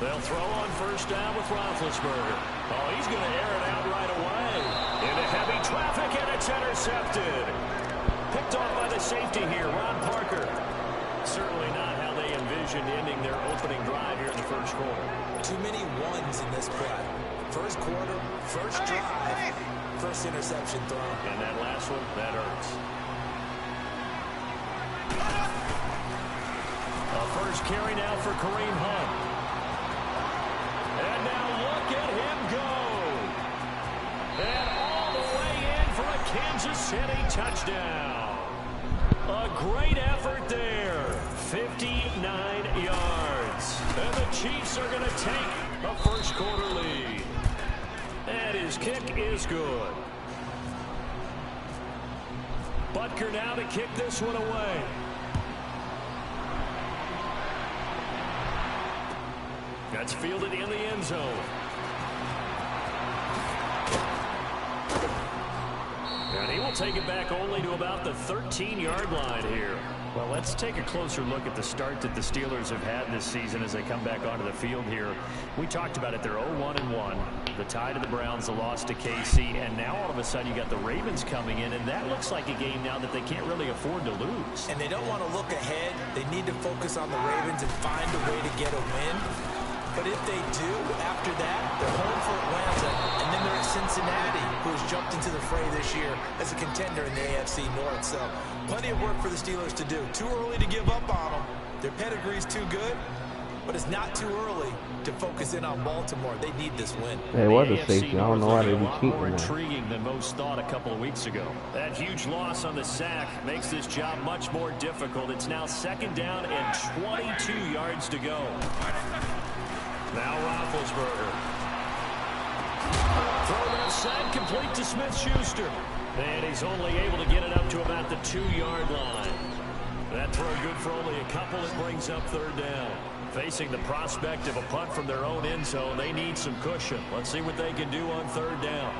They'll throw on first down with Roethlisberger. Oh, he's going to air it out right away. Into heavy traffic, and it's intercepted. Picked off by the safety here, Ron Parker. Certainly not how they envisioned ending their opening drive here in the first quarter. Too many ones in this play. First quarter, first drive, first interception thrown. And that last one, that hurts. A first carry now for Kareem Hunt. And now look at him go. And all the way in for a Kansas City touchdown. A great effort there. 59 yards. And the Chiefs are going to take a first quarter lead. And his kick is good. Butker now to kick this one away. That's fielded in the end zone. And he will take it back only to about the 13-yard line here. Well, let's take a closer look at the start that the Steelers have had this season as they come back onto the field here. We talked about it. They're 0-1-1. The tie to the Browns, the loss to KC, and now all of a sudden you got the Ravens coming in, and that looks like a game now that they can't really afford to lose. And they don't want to look ahead. They need to focus on the Ravens and find a way to get a win. But if they do, after that, they're home for Atlanta, and then they're at Cincinnati, who has jumped into the fray this year as a contender in the AFC North. So plenty of work for the Steelers to do. Too early to give up on them. Their pedigree's too good, but it's not too early to focus in on Baltimore. They need this win. Hey, it was a safety. I don't know why they be cheating. More intriguing than most thought a couple of weeks ago. That huge loss on the sack makes this job much more difficult. It's now second down and 22 yards to go. Now Roethlisberger. Throw that side complete to Smith-Schuster. And he's only able to get it up to about the 2-yard line. That throw good for only a couple. It brings up third down. Facing the prospect of a punt from their own end zone, they need some cushion. Let's see what they can do on third down.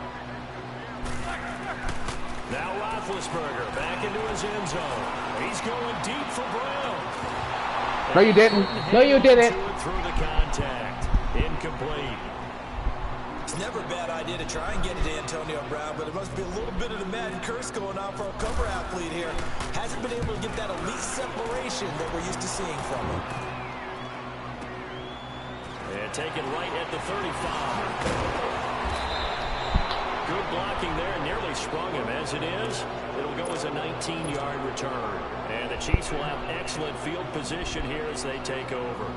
Now Roethlisberger back into his end zone. He's going deep for Brown. No, you didn't. No, you didn't. Through the contact. Incomplete. It's never a bad idea to try and get it to Antonio Brown, but it must be a little bit of the Madden curse going on for a cover athlete here. Hasn't been able to get that elite separation that we're used to seeing from him. And taken right at the 35. Good blocking there, nearly sprung him. As it is, it'll go as a 19-yard return. And the Chiefs will have excellent field position here as they take over.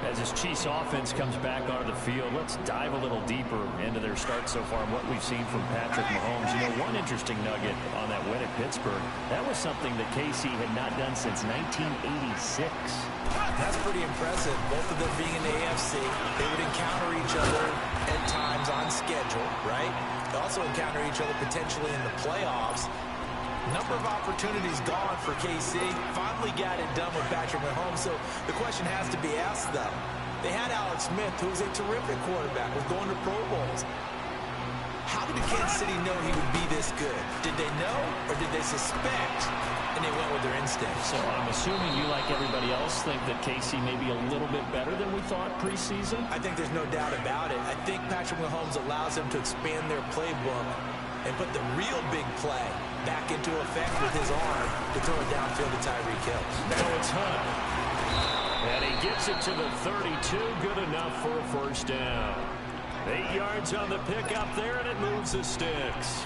As this Chiefs offense comes back onto the field, let's dive a little deeper into their start so far and what we've seen from Patrick Mahomes. You know, one interesting nugget on that win at Pittsburgh, that was something that KC had not done since 1986. That's pretty impressive. Both of them being in the AFC, they would encounter each other at times on schedule, right? They also encounter each other potentially in the playoffs. Number of opportunities gone for KC. Finally got it done with Patrick Mahomes. So the question has to be asked, though. They had Alex Smith, who was a terrific quarterback, was going to Pro Bowls. How did Kansas City know he would be this good? Did they know, or did they suspect, and they went with their instincts? So I'm assuming you, like everybody else, think that KC may be a little bit better than we thought preseason? I think there's no doubt about it. I think Patrick Mahomes allows them to expand their playbook and put the real big play back into effect with his arm to throw it downfield to Tyreek Hill. Now it's Hunt. And he gets it to the 32. Good enough for a first down. 8 yards on the pickup there, and it moves the sticks.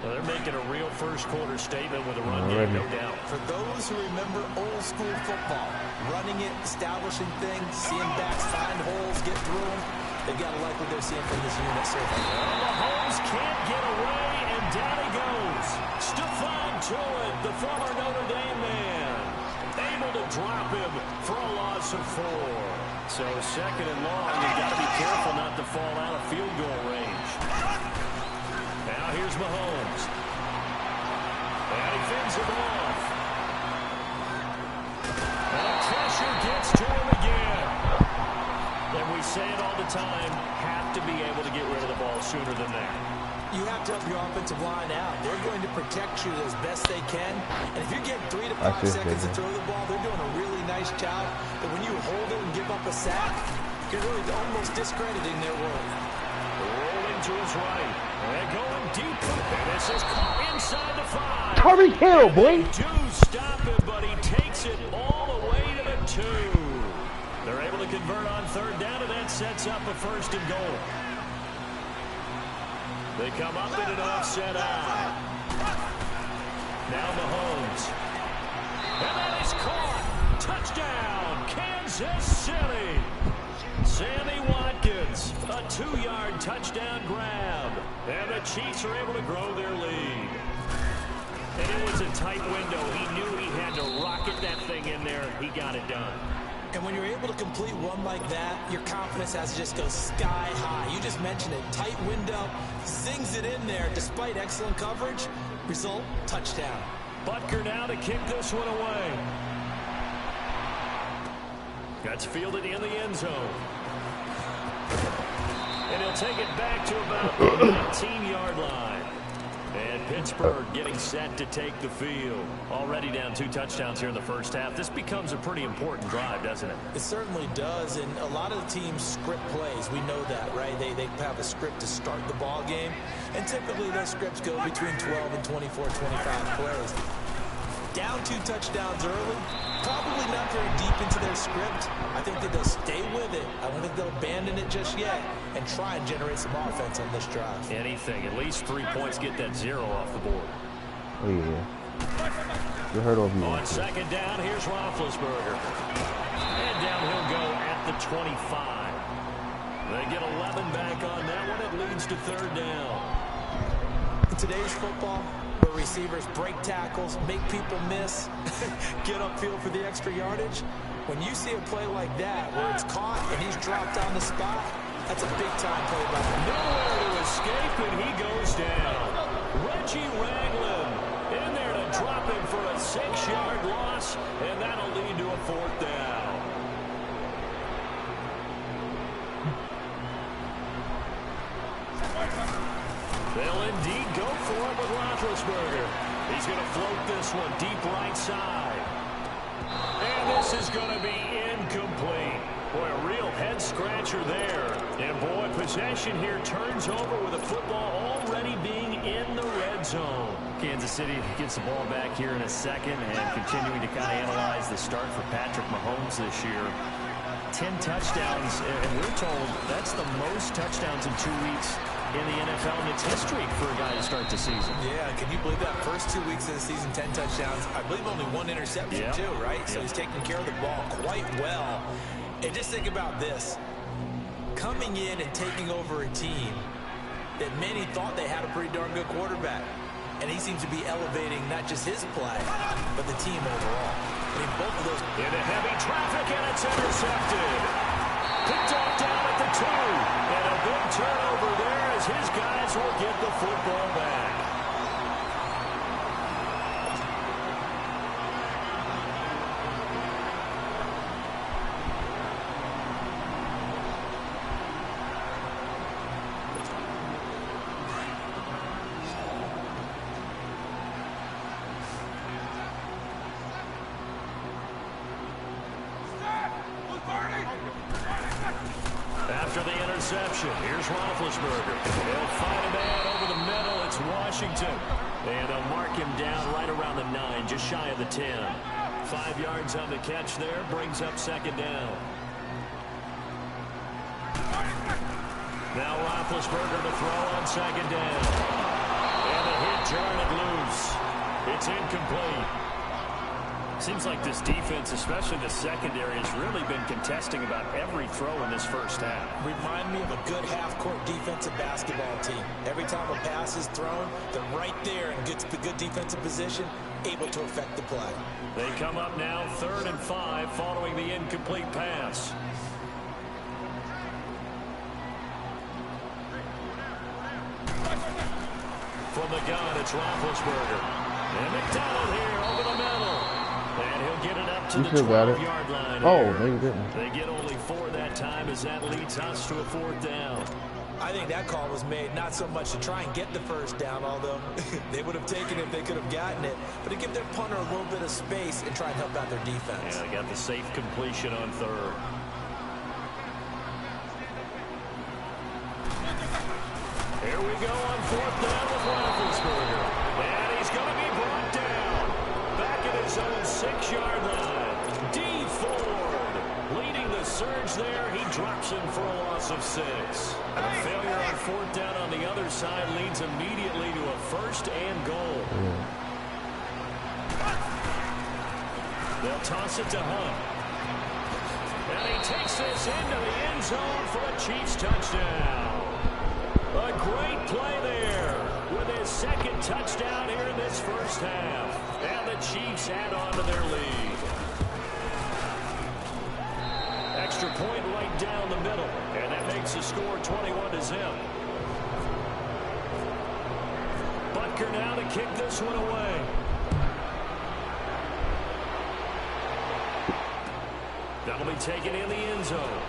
Well, they're making a real first quarter statement with a run game, no doubt. For those who remember old school football, running it, establishing things, seeing backs find holes, get through them, they've got to like what they're seeing from this unit so far. Well, Mahomes can't get away, and down he goes. Stephon Tuitt, the former Notre Dame man, able to drop him for a loss of 4. So second and long, you've got to be careful not to fall out of field goal range. Now here's Mahomes. And he fends it off. And pressure gets to him again. And we say it all the time, have to be able to get rid of the ball sooner than that. You have to help your offensive line out. They're going to protect you as best they can. And if you're getting 3 to 5 seconds to throw the ball, they're doing a really nice job. But when you hold it and give up a sack, You're really almost discrediting their work. Rolling to his right. And going deep. And this is caught inside the 5. Tyreek Hill, boy. They do stop him, but he takes it all the way to the 2. They're able to convert on 3rd down, and that sets up a 1st and goal. They come up in an offset eye. Now Mahomes. And that is caught. Touchdown, Kansas City. Sammy Watkins, a 2-yard touchdown grab. And the Chiefs are able to grow their lead. And it was a tight window. He knew he had to rocket that thing in there. He got it done. And when you're able to complete one like that, your confidence has to just go sky high. You just mentioned it. Tight window, zings it in there despite excellent coverage. Result, touchdown. Butker now to kick this one away. That's fielded in the end zone. And he'll take it back to about the 19-yard line. And Pittsburgh getting set to take the field. Already down 2 touchdowns here in the first half. This becomes a pretty important drive, doesn't it? It certainly does, and a lot of the teams script plays. We know that, right? They have a script to start the ball game, and typically those scripts go between 12 and 24, 25 plays. Down 2 touchdowns early, probably not very deep into their script. I think that they'll stay with it. I don't think they'll abandon it just yet and try and generate some offense on this drive. Anything. At least 3 points, get that 0 off the board. Oh, yeah. You heard of me. On 2nd down, here's Roethlisberger. And down he'll go at the 25. They get 11 back on that one. It leads to 3rd down. In today's football, where receivers break tackles, make people miss, get upfield for the extra yardage, when you see a play like that where it's caught and he's dropped on the spot, that's a big-time play by him. Nowhere to escape, and he goes down. Reggie Ragland in there to drop him for a 6-yard loss, and that'll lead to a 4th down. They'll indeed go for it with Roethlisberger. He's going to float this one deep right side. And this is going to be incomplete. Boy, a real head-scratcher there. And, boy, possession here turns over with the football already being in the red zone. Kansas City gets the ball back here in a second and continuing to kind of analyze the start for Patrick Mahomes this year. 10 touchdowns, and we're told that's the most touchdowns in 2 weeks in the NFL in its history for a guy to start the season. Yeah, can you believe that? First 2 weeks of the season, 10 touchdowns. I believe only 1 interception, too, right? So he's taking care of the ball quite well. And just think about this. Coming in and taking over a team that many thought they had a pretty darn good quarterback. And he seems to be elevating not just his play, but the team overall. I mean, both of those. Into heavy traffic, and it's intercepted. Picked off down at the 2. And a big turnover there as his guys will get the football back. After the interception, here's Roethlisberger. They'll find a man over the middle. It's Washington. And they'll mark him down right around the 9, just shy of the 10. 5 yards on the catch there, brings up 2nd down. Now Roethlisberger to throw on 2nd down. And a hit turn it loose. It's incomplete. Seems like this defense, especially the secondary, has really been contesting about every throw in this first half. Remind me of a good half-court defensive basketball team. Every time a pass is thrown, they're right there in good defensive position, able to affect the play. They come up now 3rd and 5 following the incomplete pass. From the gun, it's Roethlisberger. And McDonald here over the middle. And he'll get it up to the 12-yard line. Oh, they didn't. They get only 4 that time as that leads us to a 4th down. I think that call was made not so much to try and get the 1st down, although they would have taken it if they could have gotten it, but to give their punter a little bit of space and try and help out their defense. Yeah, they got the safe completion on 3rd. Here we go on 4th down with Roethlisberger. And he's going to be brought down. Back at his own 6-yard line. D. Ford leading the surge there. He drops him for a loss of 6. A failure on 4th down on the other side leads immediately to a 1st and goal. They'll toss it to Hunt. And he takes this into the end zone for a Chiefs touchdown. A great play there with his 2nd touchdown here in this first half. And the Chiefs add on to their lead. Extra point right down the middle. And that makes the score 21-0. Butker now to kick this one away. That'll be taken in the end zone.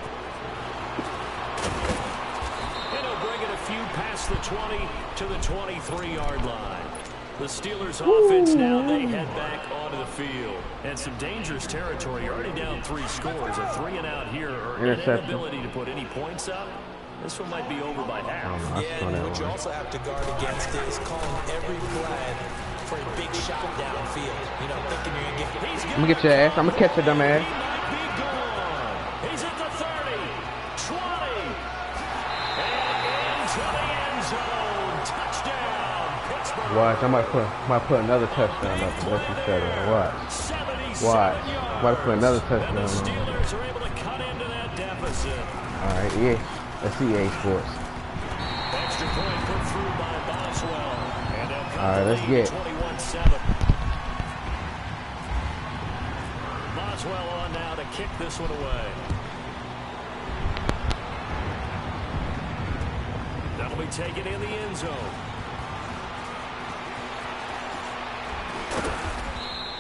And he'll bring it a few past the 20 to the 23-yard line. The Steelers' offense now, they head back onto the field. And some dangerous territory. You're already down 3 scores. A 3 and out here, or an inability to put any points up. This one might be over by half. Yeah, and what you also have to guard against is calling every play for a big shot downfield. You know, thinking you're going to get... I'm going to get your ass. I'm going to catch your dumb ass. He's at the 30, 20, and into the end zone. Touchdown, Pittsburgh. Watch, I might put another touchdown up to let you settle. Watch. I'm about to put another touchdown And the on. Steelers are able to cut into that deficit. Alright, yeah. Let's see EA Sports. Extra point put through by Boswell. And they'll cut Alright, the let's lead get 21-7. Boswell on now to kick this one away. That'll be taken in the end zone.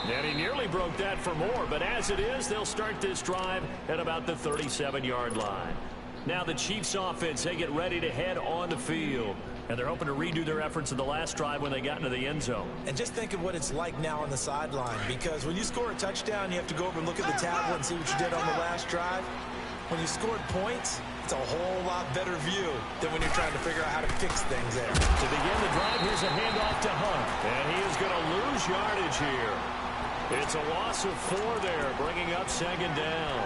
And he nearly broke that for more, but as it is, they'll start this drive at about the 37-yard line. Now the Chiefs offense, they get ready to head on the field. And they're hoping to redo their efforts in the last drive when they got into the end zone. And just think of what it's like now on the sideline, because when you score a touchdown, you have to go over and look at the tablet and see what you did on the last drive. When you scored points, it's a whole lot better view than when you're trying to figure out how to fix things there. To begin the drive, here's a handoff to Hunt. And he is going to lose yardage here. It's a loss of 4 there, bringing up 2nd down.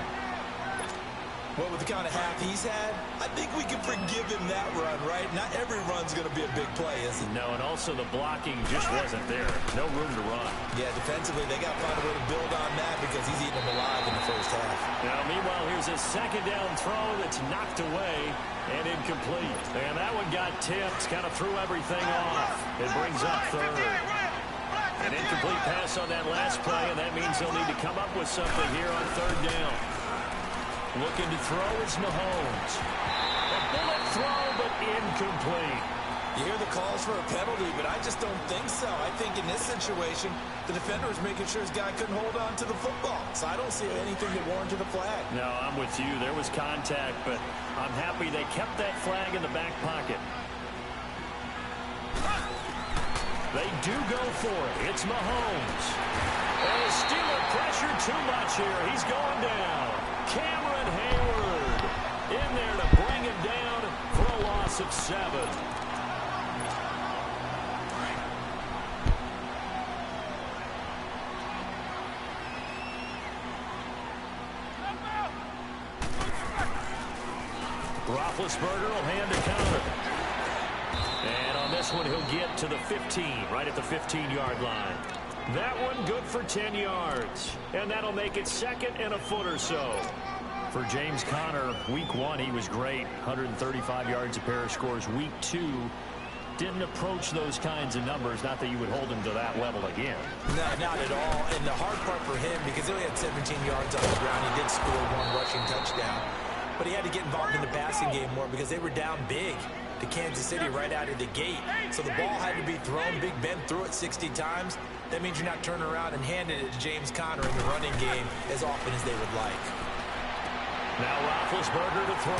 Well, with the kind of half he's had, I think we can forgive him that run, right? Not every run's going to be a big play, is it? No, and also the blocking just wasn't there. No room to run. Yeah, defensively, they got to find a way to build on that because he's eating them alive in the first half. Now, meanwhile, here's a 2nd down throw that's knocked away and incomplete. And that one got tipped, kind of threw everything off. It brings up 3rd. An incomplete pass on that last play, and that means they'll need to come up with something here on 3rd down. Looking to throw is Mahomes. A bullet throw, but incomplete. You hear the calls for a penalty, but I just don't think so. I think in this situation, the defender was making sure his guy couldn't hold on to the football. So I don't see anything that warranted a flag. No, I'm with you. There was contact, but I'm happy they kept that flag in the back pocket. They do go for it. It's Mahomes. And the Steeler pressure too much here. He's going down. Cameron Hayward in there to bring him down for a loss of 7. Roethlisberger will hand a counter. And on this one, he'll get to the 15, right at the 15-yard line. That one good for 10 yards. And that'll make it 2nd and a foot or so. For James Conner, week 1, he was great. 135 yards, a pair of scores. Week 2, didn't approach those kinds of numbers. Not that you would hold him to that level again. No, not at all. And the hard part for him, because he only had 17 yards on the ground, he did score 1 rushing touchdown. But he had to get involved in the passing game more because they were down big to Kansas City right out of the gate. So the ball had to be thrown. Big Ben threw it 60 times. That means you're not turning around and handing it to James Conner in the running game as often as they would like. Now Roethlisberger to throw.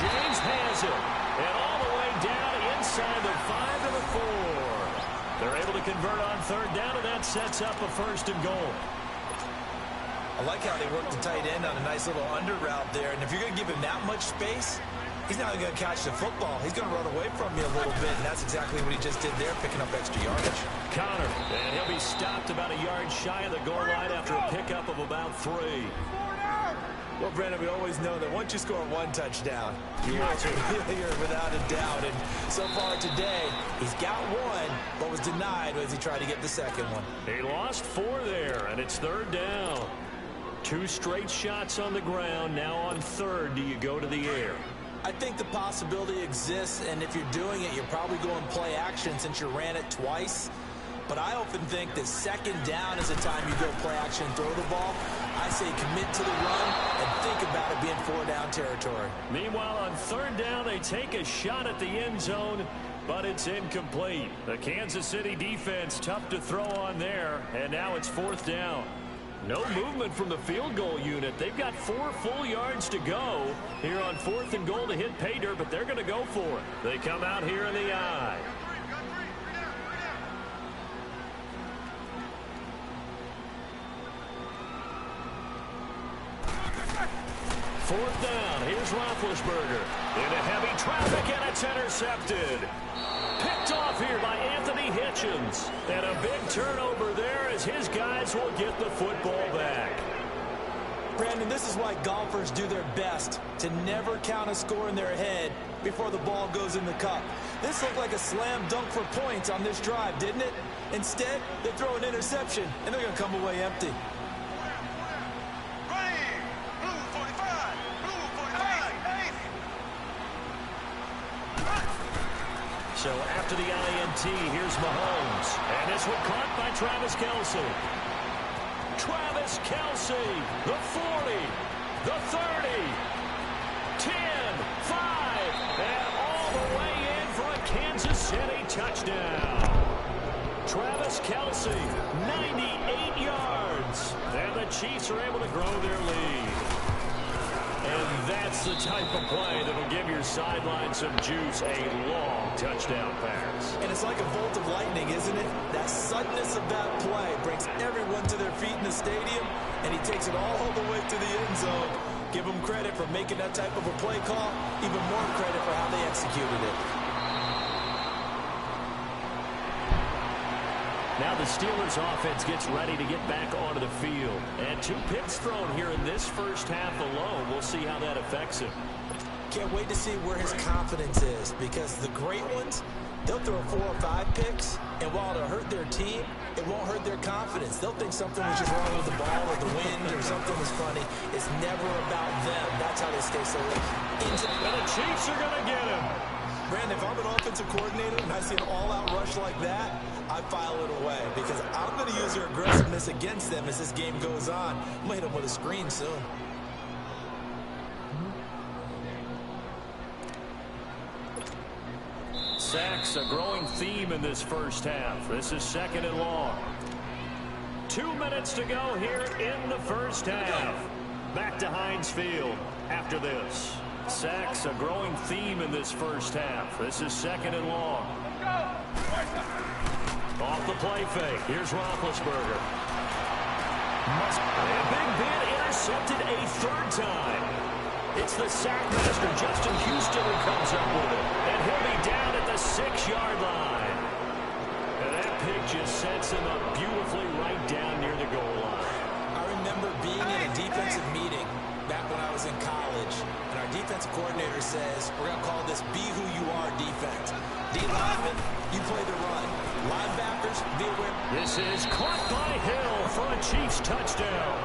James has it. And all the way down inside the 5 to the 4. They're able to convert on 3rd down, and that sets up a 1st and goal. I like how they worked the tight end on a nice little under route there. And if you're going to give him that much space, He's not going to catch the football. He's going to run away from you a little bit, and that's exactly what he just did there, picking up extra yardage. Connor, and he'll be stopped about a yard shy of the goal line after a pickup of about 3. Well, Brandon, we always know that once you score one touchdown, you're a failure without a doubt. And so far today, he's got one, but was denied as he tried to get the second one. He lost 4 there, and it's 3rd down. 2 straight shots on the ground. Now on 3rd, do you go to the air? I think the possibility exists, and if you're doing it, you're probably going play action since you ran it twice. But I often think that 2nd down is the time you go play action and throw the ball. I say commit to the run and think about it being 4-down territory. Meanwhile, on 3rd down, they take a shot at the end zone, but it's incomplete. The Kansas City defense tough to throw on there, and now it's 4th down. No movement from the field goal unit. They've got 4 full yards to go here on 4th and goal to hit pay dirt, but they're going to go for it. They come out here in the I. Fourth down. Here's Roethlisberger. Into heavy traffic, and it's intercepted. Picked off here by Anthony Hitchens. And a big turnover there as his guys will get the football back. Brandon, this is why golfers do their best to never count a score in their head before the ball goes in the cup. This looked like a slam dunk for points on this drive, didn't it? Instead, they throw an interception, and they're going to come away empty. So after the INT, here's Mahomes. And this one caught by Travis Kelce. Travis Kelce, the 40, the 30, 10, 5, and all the way in for a Kansas City touchdown. Travis Kelce, 98 yards. And the Chiefs are able to grow their lead. And that's the type of play that will give your sideline some juice, a long touchdown pass. And it's like a bolt of lightning, isn't it? That suddenness of that play brings everyone to their feet in the stadium, and he takes it all the way to the end zone. Give him credit for making that type of a play call, even more credit for how they executed it. Now the Steelers offense gets ready to get back onto the field. And 2 picks thrown here in this first half alone. We'll see how that affects him. Can't wait to see where his confidence is, because the great ones, they'll throw 4 or 5 picks, and while it'll hurt their team, it won't hurt their confidence. They'll think something was just wrong with the ball or the wind or something was funny. It's never about them. That's how they stay so into. And the Chiefs are going to get him. Brandon, if I'm an offensive coordinator and I see an all-out rush like that, I file it away, because I'm going to use their aggressiveness against them as this game goes on. I'm going to hit them with a screen soon. Sacks, a growing theme in this first half. This is 2nd and long. 2 minutes to go here in the first half. Back to Heinz Field after this. Sacks, a growing theme in this first half. This is 2nd and long. Off the play fake. Here's Roethlisberger. And Big Ben intercepted a 3rd time. It's the sackmaster, Justin Houston, who comes up with it. And he'll be down at the 6-yard line. And that pick just sets him up beautifully right down near the goal line. I remember being in a defensive meeting back when I was in college, and our defensive coordinator says, we're going to call this Be Who You Are defense. D-lineman, you play the run. Linebackers, be aware. This is caught by Hill for a Chiefs touchdown.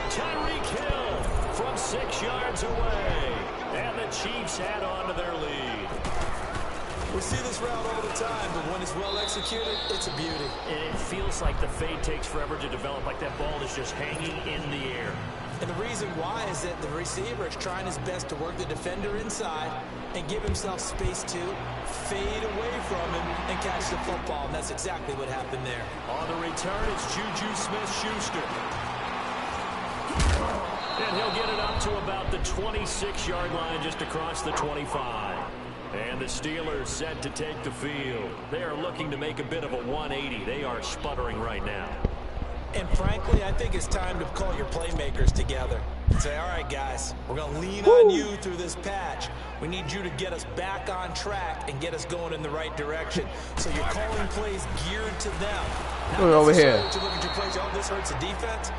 Tyreek Hill from 6 yards away. And the Chiefs add on to their lead. We see this route all the time, but when it's well executed, it's a beauty. And it feels like the fade takes forever to develop, like that ball is just hanging in the air. And the reason why is that the receiver is trying his best to work the defender inside and give himself space to fade away from him and catch the football. And that's exactly what happened there. On the return, it's Juju Smith-Schuster. And he'll get it up to about the 26-yard line, just across the 25. And the Steelers set to take the field. They are looking to make a bit of a 180. They are sputtering right now. And frankly, I think it's time to call your playmakers together. Say, all right, guys, we're going to lean on you through this patch. We need you to get us back on track and get us going in the right direction. So you're calling plays geared to them. Not over here. To look at your plays, oh, this hurts the defense.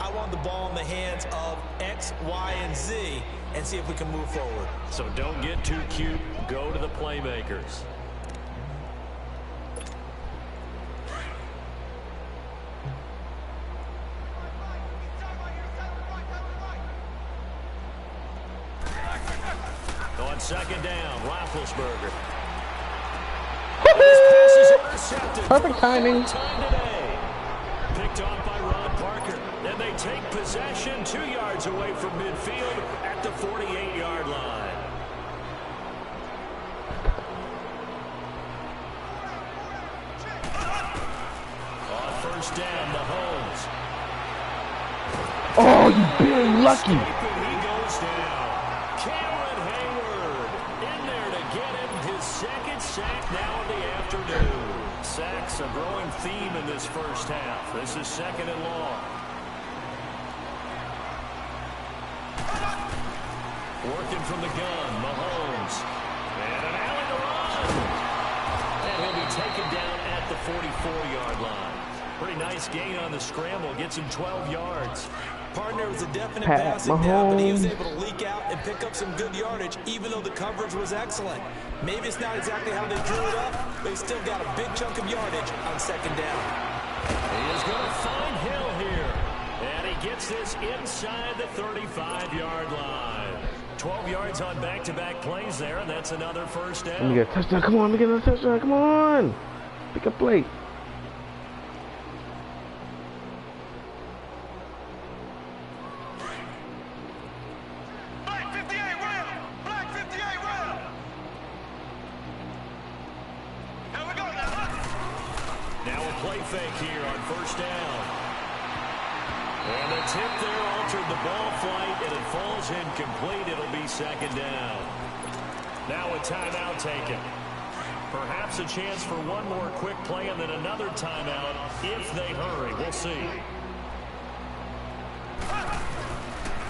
I want the ball in the hands of X, Y, and Z and see if we can move forward. So don't get too cute. Go to the playmakers. On second down, Roethlisberger. This pass is intercepted. Perfect timing. Picked off by Ron Parker. And they take possession 2 yards away from midfield at the 48-yard line. On first down, Mahomes. Oh, you being lucky. He goes down. Cameron Hayward in there to get him his second sack now in the afternoon. Sacks a growing theme in this first half. This is second and long. Working from the gun, Mahomes. And an alley to run. And he'll be taken down at the 44-yard line. Pretty nice gain on the scramble. Gets him 12 yards. Partner was a definite passing down, but he was able to leak out and pick up some good yardage, even though the coverage was excellent. Maybe it's not exactly how they drew it up, but they still got a big chunk of yardage on second down. He is going to find Hill here. And he gets this inside the 35-yard line. 12 yards on back-to-back plays there, and that's another first down. Let me get a touchdown. Come on, let me get another touchdown. Come on. Pick up plate. Fake here on first down. And the tip there altered the ball flight, and it falls incomplete. It'll be second down. Now a timeout taken. Perhaps a chance for one more quick play and then another timeout if they hurry. We'll see.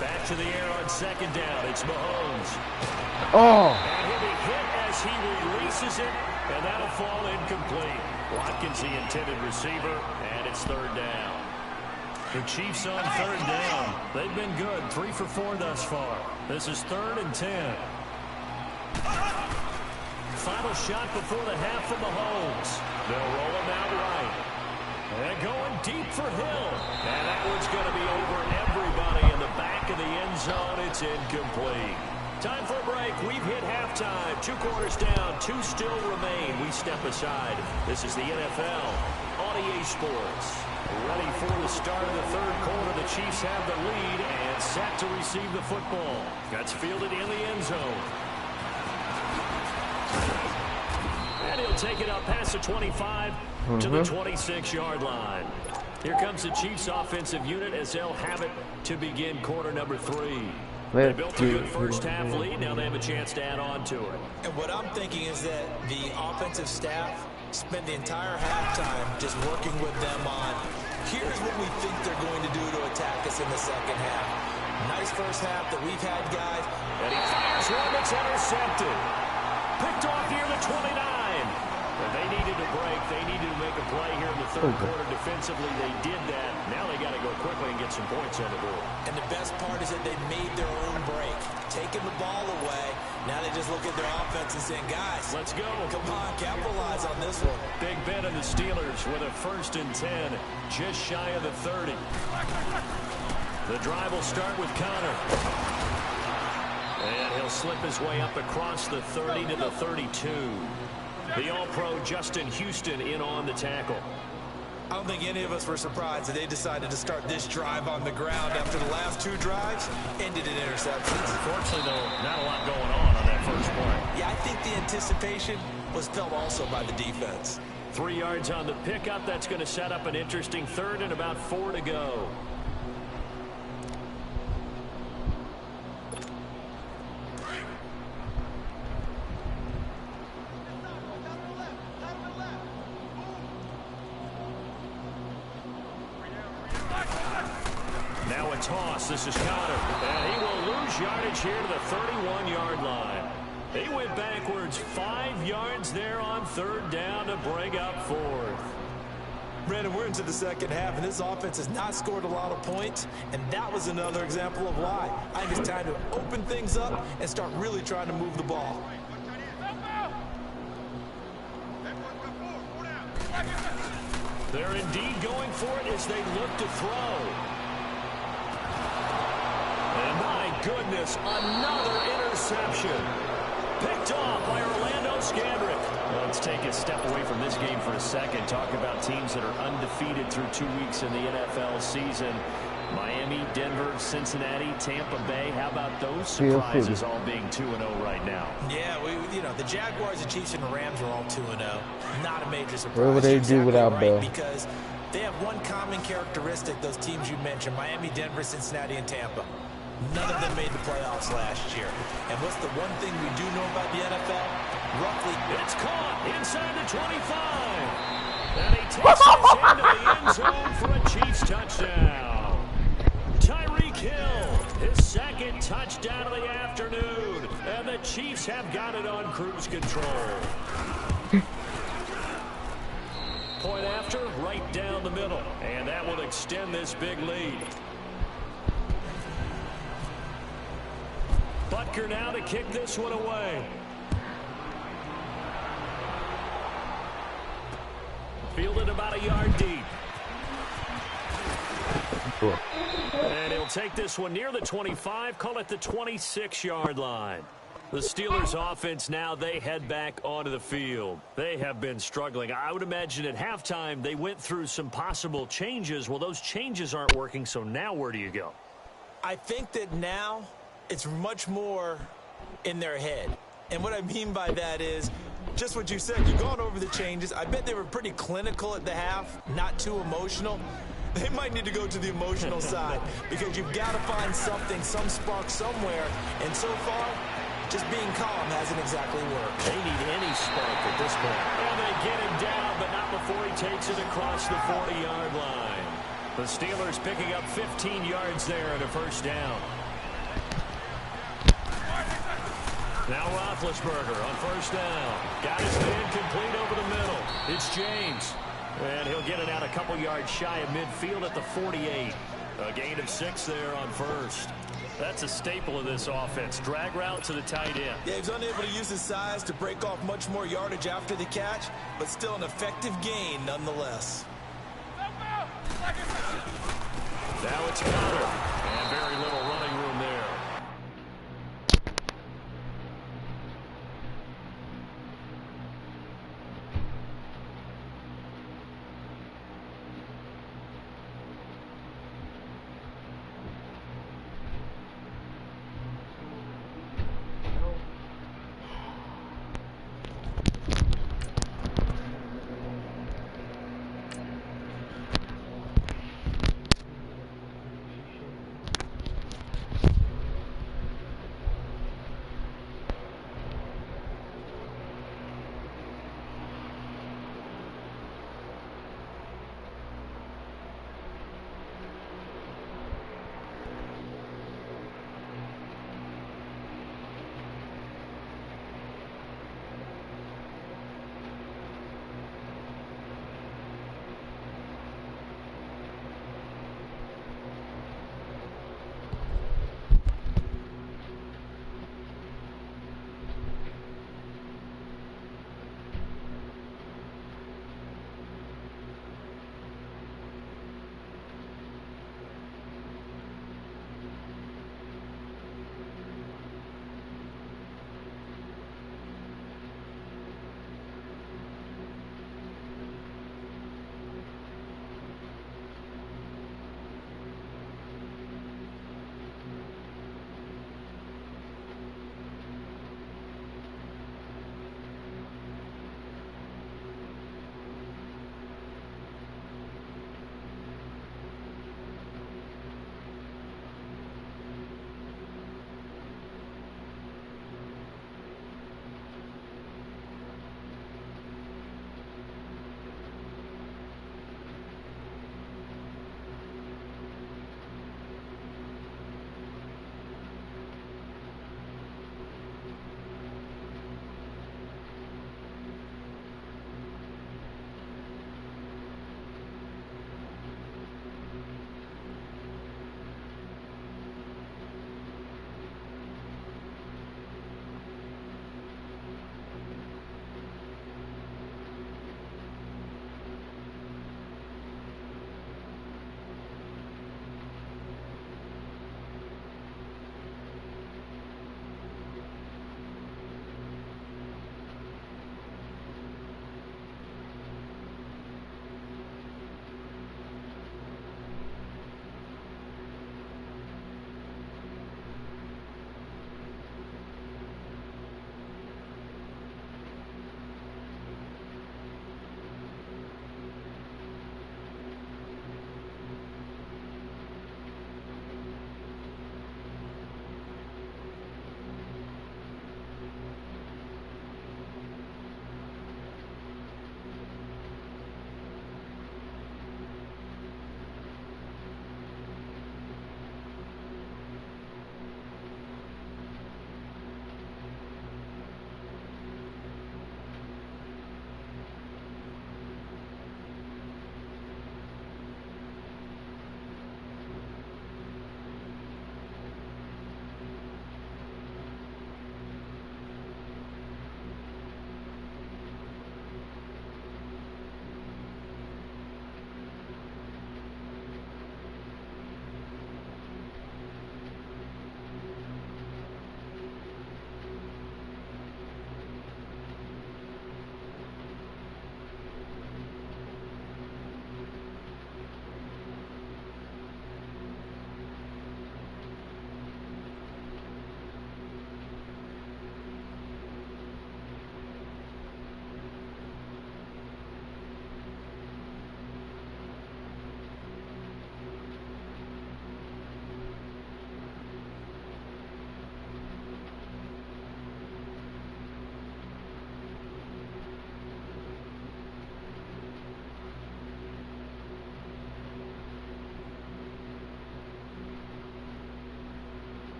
Back to the air on second down. It's Mahomes. Oh. And he'll be hit as he releases it, and that'll fall incomplete. Watkins, the intended receiver, and it's third down. The Chiefs on third down. They've been good, 3 for 4 thus far. This is 3rd and 10. Final shot before the half from Mahomes. They'll roll him out right. And going deep for Hill. And that one's going to be over everybody in the back of the end zone. It's incomplete. Time for a break. We've hit halftime. 2 quarters down. 2 still remain. We step aside. This is the NFL on EA Sports. Ready for the start of the third quarter. The Chiefs have the lead and set to receive the football. That's fielded in the end zone. And he'll take it up past the 25 to the 26-yard line. Here comes the Chiefs offensive unit as they'll have it to begin quarter number 3. They built a good first half lead. Now they have a chance to add on to it. And what I'm thinking is that the offensive staff spent the entire halftime just working with them on, here's what we think they're going to do to attack us in the second half. Nice first half that we've had, guys. And he fires one that's intercepted. Picked off near the 29. And they needed a break. They needed to make a play here in the third quarter defensively. They did that. Now they got to go quickly and get some points on the board. And the best part is that they made their own break. Taking the ball away. Now they just look at their offense and saying, guys, let's go. Come on, capitalize on this one. Big Ben and the Steelers with a 1st and 10, just shy of the 30. The drive will start with Connor. And he'll slip his way up across the 30 to the 32. The All-Pro Justin Houston in on the tackle. I don't think any of us were surprised that they decided to start this drive on the ground after the last 2 drives ended in interceptions. Unfortunately, though, not a lot going on that first play. Yeah, I think the anticipation was felt also by the defense. 3 yards on the pickup. That's going to set up an interesting 3rd and about 4 to go. Now a toss. This is Connor. And he will lose yardage here to the 31-yard line. He went backwards 5 yards there on third down to bring up fourth. Brandon, we're into the second half, and this offense has not scored a lot of points, and that was another example of why. I think it's time to open things up and start really trying to move the ball. They're indeed going for it as they look to throw. And my goodness, another interception. Picked off by Orlando Scandrick. Let's take a step away from this game for a second. Talk about teams that are undefeated through 2 weeks in the NFL season. Miami, Denver, Cincinnati, Tampa Bay. How about those surprises all being 2-0 right now? Yeah, the Jaguars, the Chiefs, and the Rams are all 2-0. Not a major surprise. What would they do without Bell? Because they have one common characteristic, those teams you mentioned, Miami, Denver, Cincinnati, and Tampa. None of them made the playoffs last year. And what's the one thing we do know about the NFL? Roughly, it's caught inside the 25. And he takes this into the end zone for a Chiefs touchdown. Tyreek Hill, his second touchdown of the afternoon. And the Chiefs have got it on cruise control. Point after, right down the middle. And that will extend this big lead. Butker now to kick this one away. Fielded about a yard deep. Cool. And he'll take this one near the 25, call it the 26-yard line. The Steelers offense now, they head back onto the field. They have been struggling. I would imagine at halftime they went through some possible changes. Well, those changes aren't working, so now where do you go? I think that now it's much more in their head. And what I mean by that is just what you said. You've gone over the changes. I bet they were pretty clinical at the half, not too emotional. They might need to go to the emotional side because you've got to find something, some spark somewhere. And so far, just being calm hasn't exactly worked. They need any spark at this point. And they get him down, but not before he takes it across the 40-yard line. The Steelers picking up 15 yards there and a first down. Now Roethlisberger on first down. Got his man complete over the middle. It's James. And he'll get it out a couple yards shy of midfield at the 48. A gain of 6 there on first. That's a staple of this offense. Drag route to the tight end. Yeah, he was unable to use his size to break off much more yardage after the catch, but still an effective gain nonetheless. Now it's Connor. And very little running room there.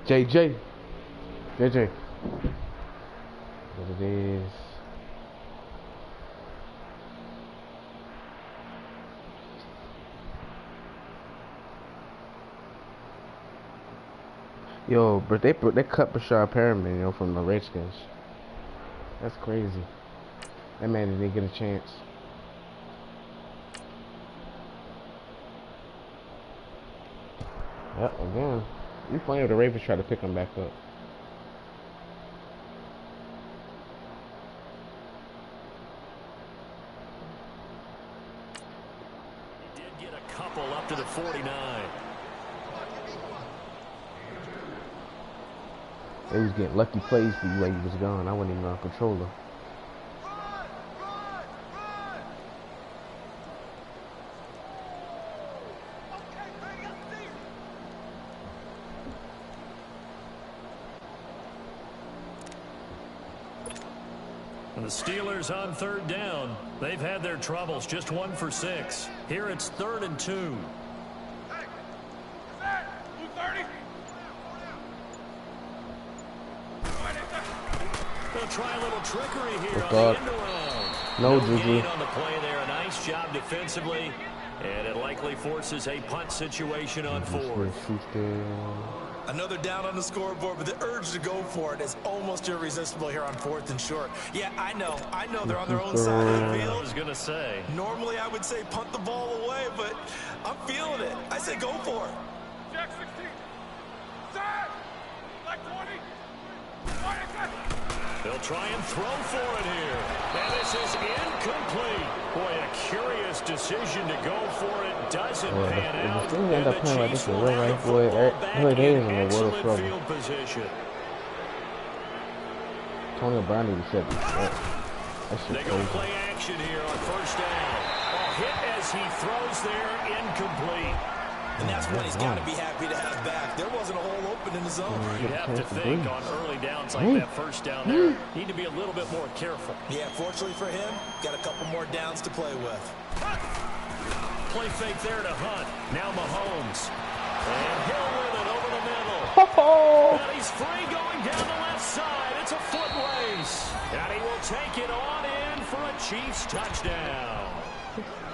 JJ. JJ. What it is. Yo, but they cut Bashar Perriman, yo, from the Redskins. That's crazy. That man didn't get a chance. Yep, again. You funny if the Ravens try to pick him back up. He did get a couple up to the 49. They was getting lucky plays for you while you was gone. I wasn't even on controller. And the Steelers on third down. They've had their troubles. Just 1 for 6. Here it's 3rd and 2. They'll try a little trickery here on the end around. No gain on the play there. A nice job defensively. And it likely forces a punt situation on 4th. Another down on the scoreboard, but the urge to go for it is almost irresistible here on 4th and short. Yeah, I know they're on their own side of the field. I was going to say. Normally I would say punt the ball away, but I'm feeling it. I say go for it. Jack 16. Set. Like 20. They'll try and throw for it here. And this is incomplete. Boy, a curious decision to go for it. Doesn't pan out. If the Steelers end up playing like this in real life, boy, they is in a world of trouble. Field position. Tony O'Brien even said that shit They go play action here on 1st down. A hit as he throws there, incomplete. And that's what he's got to be happy to have back. There wasn't a hole open in the zone. You'd have to think on early downs like that 1st down there, need to be a little bit more careful. Yeah, fortunately for him, got a couple more downs to play with. Play fake there to Hunt. Now Mahomes. And Hill with it over the middle. And he's free going down the left side. It's a foot race. And he will take it on in for a Chiefs touchdown.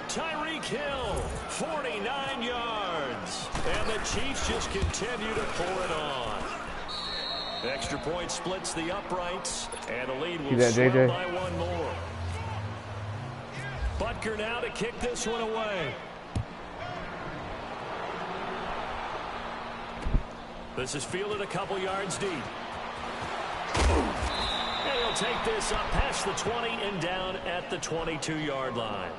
Tyreek Hill, 49 yards. And the Chiefs just continue to pour it on. Extra point splits the uprights. And the lead will swell by 1 more. Butker now to kick this one away. This is fielded a couple yards deep. And he'll take this up past the 20 and down at the 22-yard line.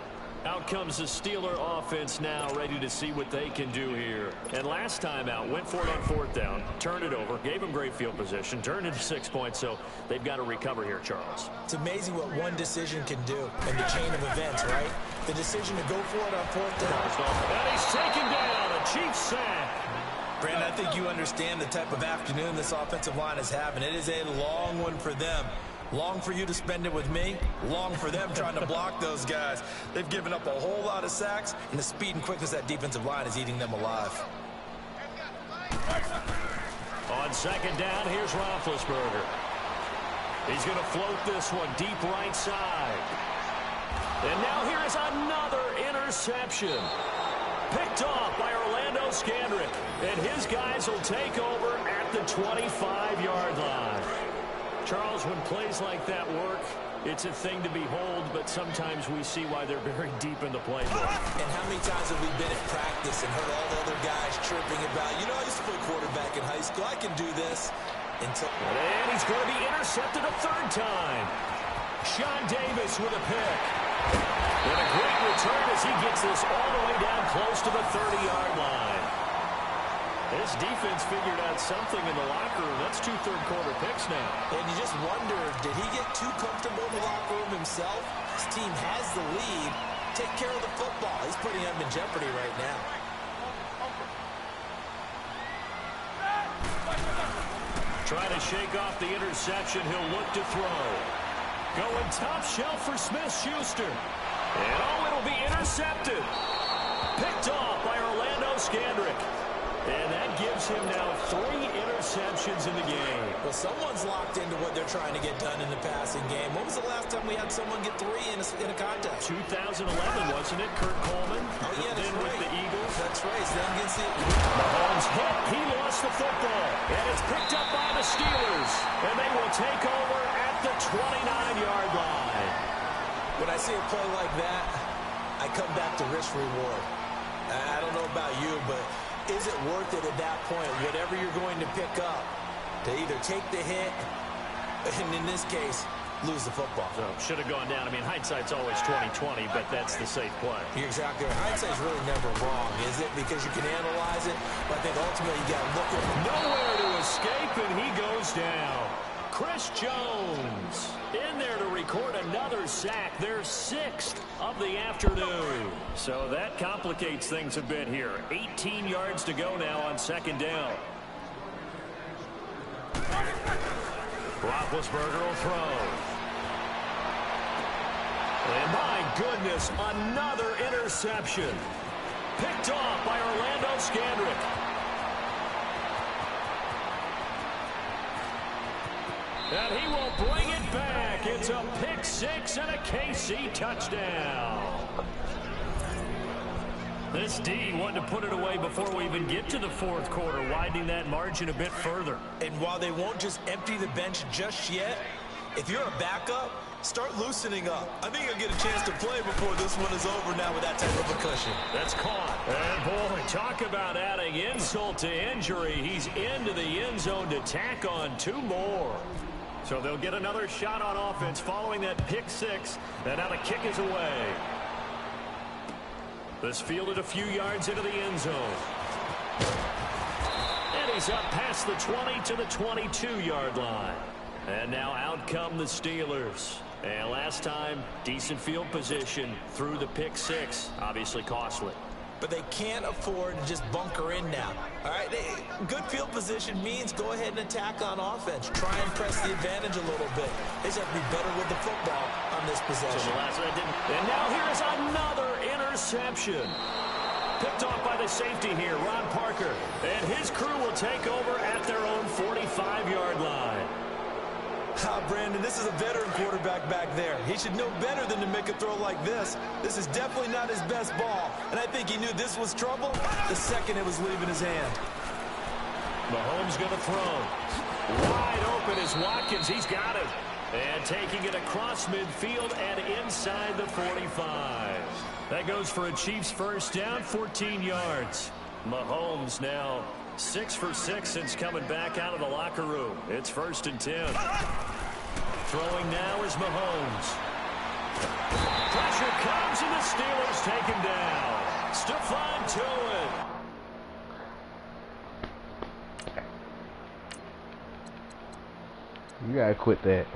Out comes the Steeler offense now, ready to see what they can do here. And last time out, went for it on 4th down, turned it over, gave them great field position, turned it to 6 points, so they've got to recover here, Charles. It's amazing what one decision can do in the chain of events, right? The decision to go for it on 4th down. And he's taken down, a Chiefs sack. Brandon, I think you understand the type of afternoon this offensive line is having. It is a long one for them. Long for you to spend it with me. Long for them trying to block those guys. They've given up a whole lot of sacks, and the speed and quickness of that defensive line is eating them alive. On 2nd down, here's Roethlisberger. He's going to float this one deep right side. And now here is another interception. Picked off by Orlando Scandrick. And his guys will take over at the 25-yard line. Charles, when plays like that work, it's a thing to behold, but sometimes we see why they're very deep in the playbook. And how many times have we been at practice and heard all the other guys chirping about, you know, I used to play quarterback in high school, I can do this. And he's going to be intercepted a 3rd time. Sean Davis with a pick. And a great return as he gets this all the way down close to the 30-yard line. This defense figured out something in the locker room. That's 2 third-quarter picks now. And you just wonder, did he get too comfortable in the locker room himself? His team has the lead. Take care of the football. He's putting them in jeopardy right now. Trying to shake off the interception. He'll look to throw. Going top shelf for Smith-Schuster. And it'll be intercepted. Picked off by Orlando Scandrick. And that gives him now 3 interceptions. interceptions in the game. Well, someone's locked into what they're trying to get done in the passing game. When was the last time we had someone get 3 in a contest? 2011, wasn't it? Kurt Coleman. Oh, yeah, that's then right. with the Eagles. That's right. Then against the Mahomes hit. He lost the football. And it's picked up by the Steelers. And they will take over at the 29-yard line. When I see a play like that, I come back to risk-reward. I don't know about you, but is it worth it at that point, whatever you're going to pick up, to either take the hit, and in this case, lose the football? So, should have gone down. I mean, hindsight's always 20/20, but that's the safe play. You're exactly right. Hindsight's really never wrong, is it? Because you can analyze it, but I think ultimately you got to look at it. Nowhere to escape, and he goes down. Chris Jones in there to record another sack, their 6th of the afternoon. So that complicates things a bit here. 18 yards to go now on 2nd down. Roethlisberger will throw. And my goodness, another interception. Picked off by Orlando Scandrick. And he will bring it back. It's a pick 6 and a KC touchdown. This D wanted to put it away before we even get to the 4th quarter, widening that margin a bit further. And while they won't just empty the bench just yet, if you're a backup, start loosening up. I think you'll get a chance to play before this one is over now with that type of a cushion. That's caught. And boy, talk about adding insult to injury. He's into the end zone to tack on 2 more. So they'll get another shot on offense following that pick 6. And now the kick is away. This fielded a few yards into the end zone. And he's up past the 20 to the 22-yard line. And now out come the Steelers. And last time, decent field position through the pick 6. Obviously costly. But they can't afford to just bunker in now. All right, good field position means go ahead and attack on offense. Try and press the advantage a little bit. They just have to be better with the football on this possession. And now here's another interception. Picked off by the safety here, Ron Parker. And his crew will take over at their own 45-yard line. Brandon, this is a veteran quarterback back there. He should know better than to make a throw like this. This is definitely not his best ball. And I think he knew this was trouble the second it was leaving his hand. Mahomes going to throw. Wide open is Watkins. He's got it. And taking it across midfield and inside the 45. That goes for a Chiefs first down, 14 yards. Mahomes now 6 for 6 since coming back out of the locker room. It's 1st and 10. Throwing now is Mahomes. Pressure comes and the Steelers take him down. Stephon Tuitt. You gotta quit that.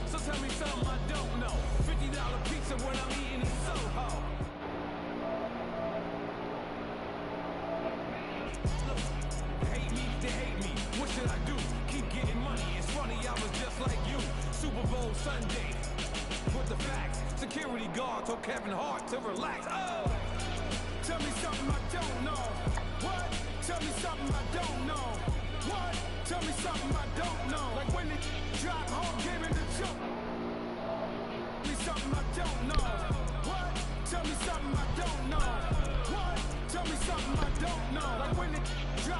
So tell me something I don't know. $50 pizza when I'm eating in Soho. They hate me. What should I do? Keep getting money. It's funny, I was just like you. Super Bowl Sunday. With the facts. Security guard told Kevin Hart to relax. Oh! Tell me something I don't know. What? Tell me something I don't know. What? Tell me something I don't know. Like when they drop home, gave me the joke. Tell me something I don't know. What? Tell me something I don't know. What? Tell me something I don't know. Like when they drop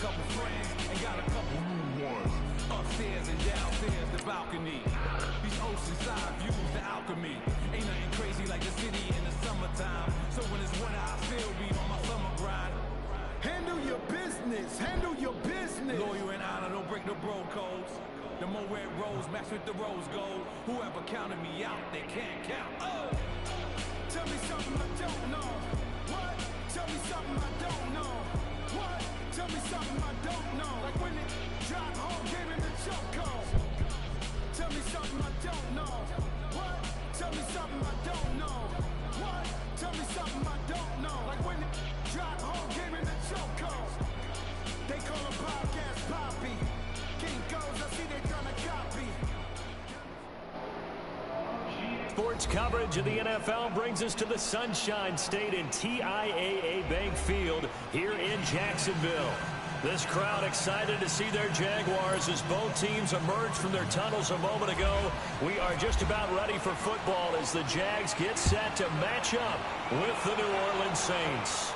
couple friends and got a couple new ones. Upstairs and downstairs, the balcony. These oceanside views, the alchemy. Ain't nothing crazy like the city in the summertime. So when it's winter, I still be on my summer grind. Handle your business, handle your business. Loyal and honor, don't break no bro codes. The more red rose match with the rose gold. Whoever counted me out, they can't count. Oh, tell me something I don't know. What? Tell me something I don't know. What? Tell me something I don't know. Like when it dropped home, gave him the chokehold. Tell me something I don't know. What? Tell me something I don't know. What? Tell me something I don't know. Like when it dropped home, gave him the chokehold. They call him Podcast Poppy. King goes, I see they trying to copy. Sports coverage of the NFL brings us to the Sunshine State in TIAA Bank Field here in Jacksonville. This crowd excited to see their Jaguars as both teams emerged from their tunnels a moment ago. We are just about ready for football as the Jags get set to match up with the New Orleans Saints.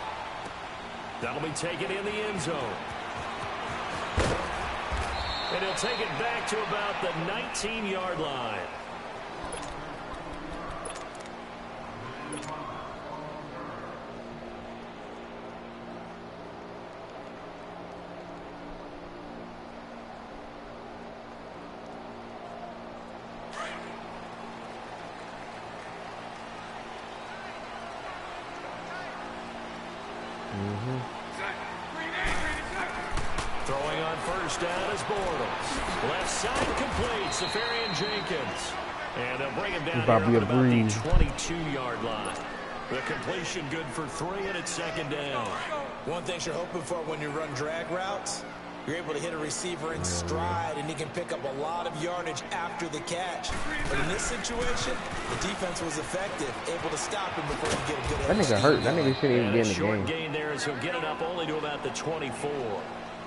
That'll be taken in the end zone. And he'll take it back to about the 19-yard line. Throwing on first down is Bortles. Left side complete, Safarian Jenkins. And they'll bring him down here at about the 22-yard line. The completion good for 3, and it's second down. One thing you're hoping for when you run drag routes, you're able to hit a receiver in stride, and he can pick up a lot of yardage after the catch. But in this situation, the defense was effective, able to stop him before he get a good That nigga hurt. That nigga shouldn't even be in the short game. gain there as he'll get it up only to about the 24.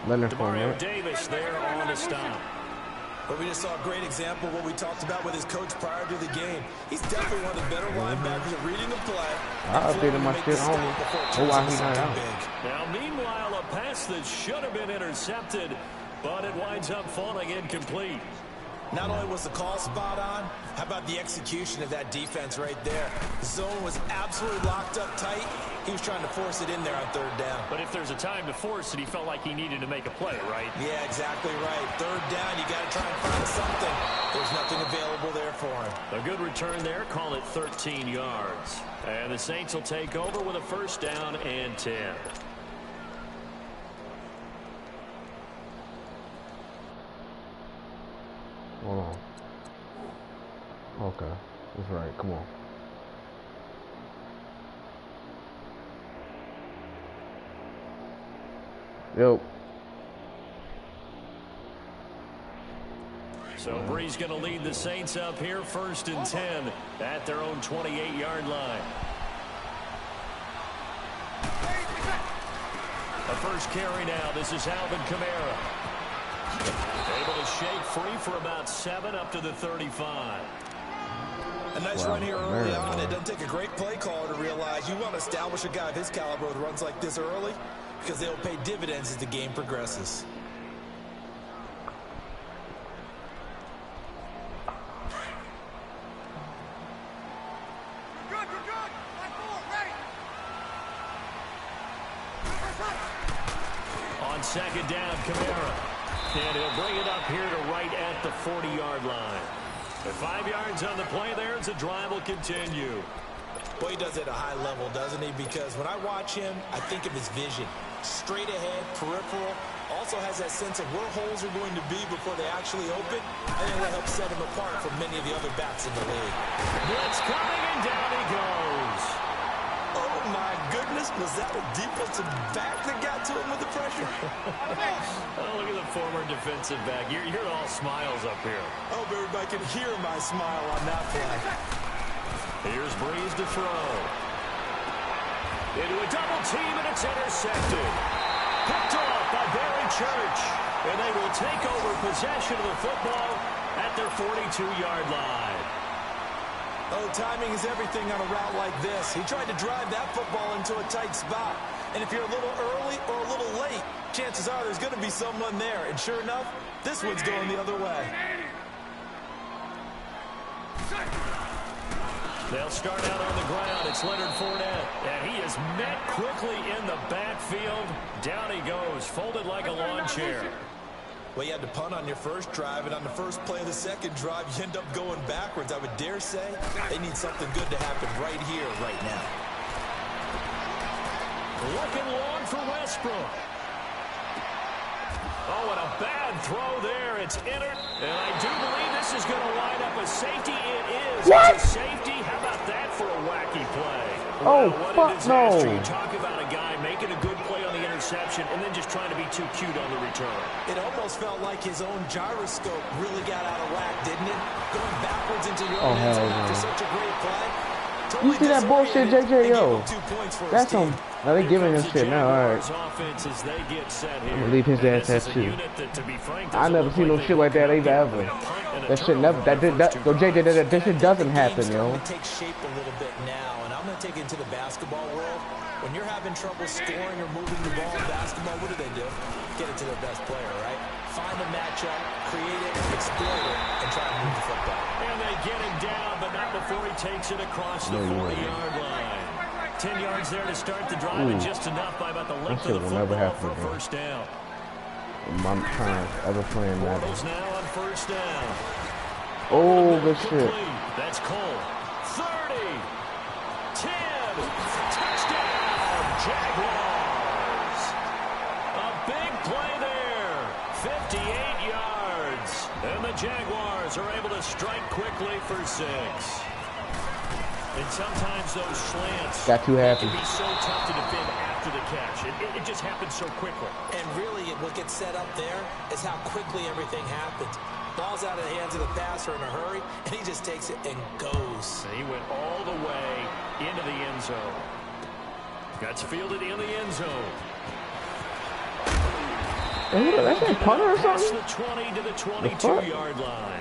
Leonard Demario Fournette. Davis there on the stop. But we just saw a great example of what we talked about with his coach prior to the game. He's definitely one of the better linebackers at reading the play. I updated my shit on him. Oh, why he not out? Now, meanwhile, a pass that should have been intercepted, but it winds up falling incomplete. Not only was the call spot on, how about the execution of that defense right there? The zone was absolutely locked up tight. He was trying to force it in there on third down. But if there's a time to force it, he felt like he needed to make a play, right? Yeah, exactly right. Third down, you got to try and find something. There's nothing available there for him. A good return there, call it 13 yards. And the Saints will take over with a first down and 10. Hold on. Okay. That's right. Come on. Yo. So Bree's going to lead the Saints up here, first and 10 at their own 28-yard line. A first carry now. This is Alvin Kamara. Able to shake free for about 7 up to the 35. A nice run here early on. It doesn't take a great play caller to realize you want to establish a guy of his caliber with runs like this early because they'll pay dividends as the game progresses. On second down, Kamara. And he'll bring it up here to right at the 40-yard line. At 5 yards on the play there, as the drive will continue. Boy, he does it at a high level, doesn't he? Because when I watch him, I think of his vision. Straight ahead, peripheral. Also has that sense of where holes are going to be before they actually open. I think that helps set him apart from many of the other backs in the league. Blitz coming, and down he goes. Oh, my goodness. Was that a defensive back that got to him with the pressure? Oh, look at the former defensive back. You're all smiles up here. I hope everybody can hear my smile on that play. Here's Breeze to throw. Into a double team, and it's intercepted. Picked off by Barry Church. And they will take over possession of the football at their 42-yard line. Oh, timing is everything on a route like this. He tried to drive that football into a tight spot. And if you're a little early or a little late, chances are there's going to be someone there. And sure enough, this one's going the other way. They'll start out on the ground. It's Leonard Fournette. And he is met quickly in the backfield. Down he goes, folded like a lawn chair. Well, you had to punt on your first drive, and on the first play of the second drive, you end up going backwards. I would dare say they need something good to happen right here, right now. Looking long for Westbrook. Oh, and a bad throw there. It's entered. And I do believe this is going to line up a safety. It is. What? It's a safety. How about that for a wacky play? Oh, what fuck a disaster. no. You talk about a guy making a good play on the interception and then just trying to be too cute on the return. It almost felt like his own gyroscope really got out of whack, didn't it? Going backwards into your own end zone after such a great play. You see that bullshit, JJ? Yo, that's some. Now they giving him shit now. All right. I'm gonna leave his ass at too. I never seen no shit like that ever. That shit never. Yo, JJ, that shit doesn't happen, yo. Take shape a little bit now, and I'm gonna take it into the basketball world. When you're having trouble scoring or moving the ball in basketball, what do? Get it to their best player, right? Find a matchup, create it, exploit it, and try to move the football. And they get him down, but not before he takes it across the 40-yard line. 10 yards there to start the drive, and just enough by about the length of the football for a first down. My time ever playing that. Now on first down. Oh, good shit. That's Cole. 30. 10. Touchdown, Jaguars. A big play there. 58 yards. And the Jaguars are able to strike quickly for 6. And sometimes those slants got too happy. Can be so tough to defend after the catch. It just happens so quickly. And really, what gets set up there is how quickly everything happens. Ball's out of the hands of the passer in a hurry, and he just takes it and goes. And he went all the way into the end zone. That's fielded in the end zone. That's a punter or something? The 20 to the 22-yard line.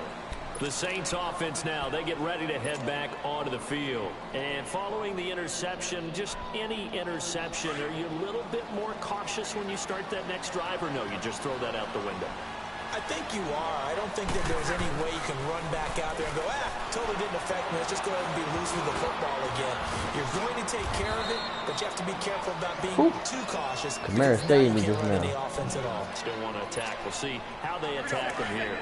The Saints offense now, they get ready to head back onto the field. And following the interception, just any interception, are you a little bit more cautious when you start that next drive, or no, you just throw that out the window? I think you are. I don't think that there's any way you can run back out there and go, totally didn't affect me. Let's just go ahead and be loose with the football again. You're going to take care of it, but you have to be careful about being too cautious. Kamara stayed me just now. Any offense at all. Still want to attack. We'll see how they attack him here.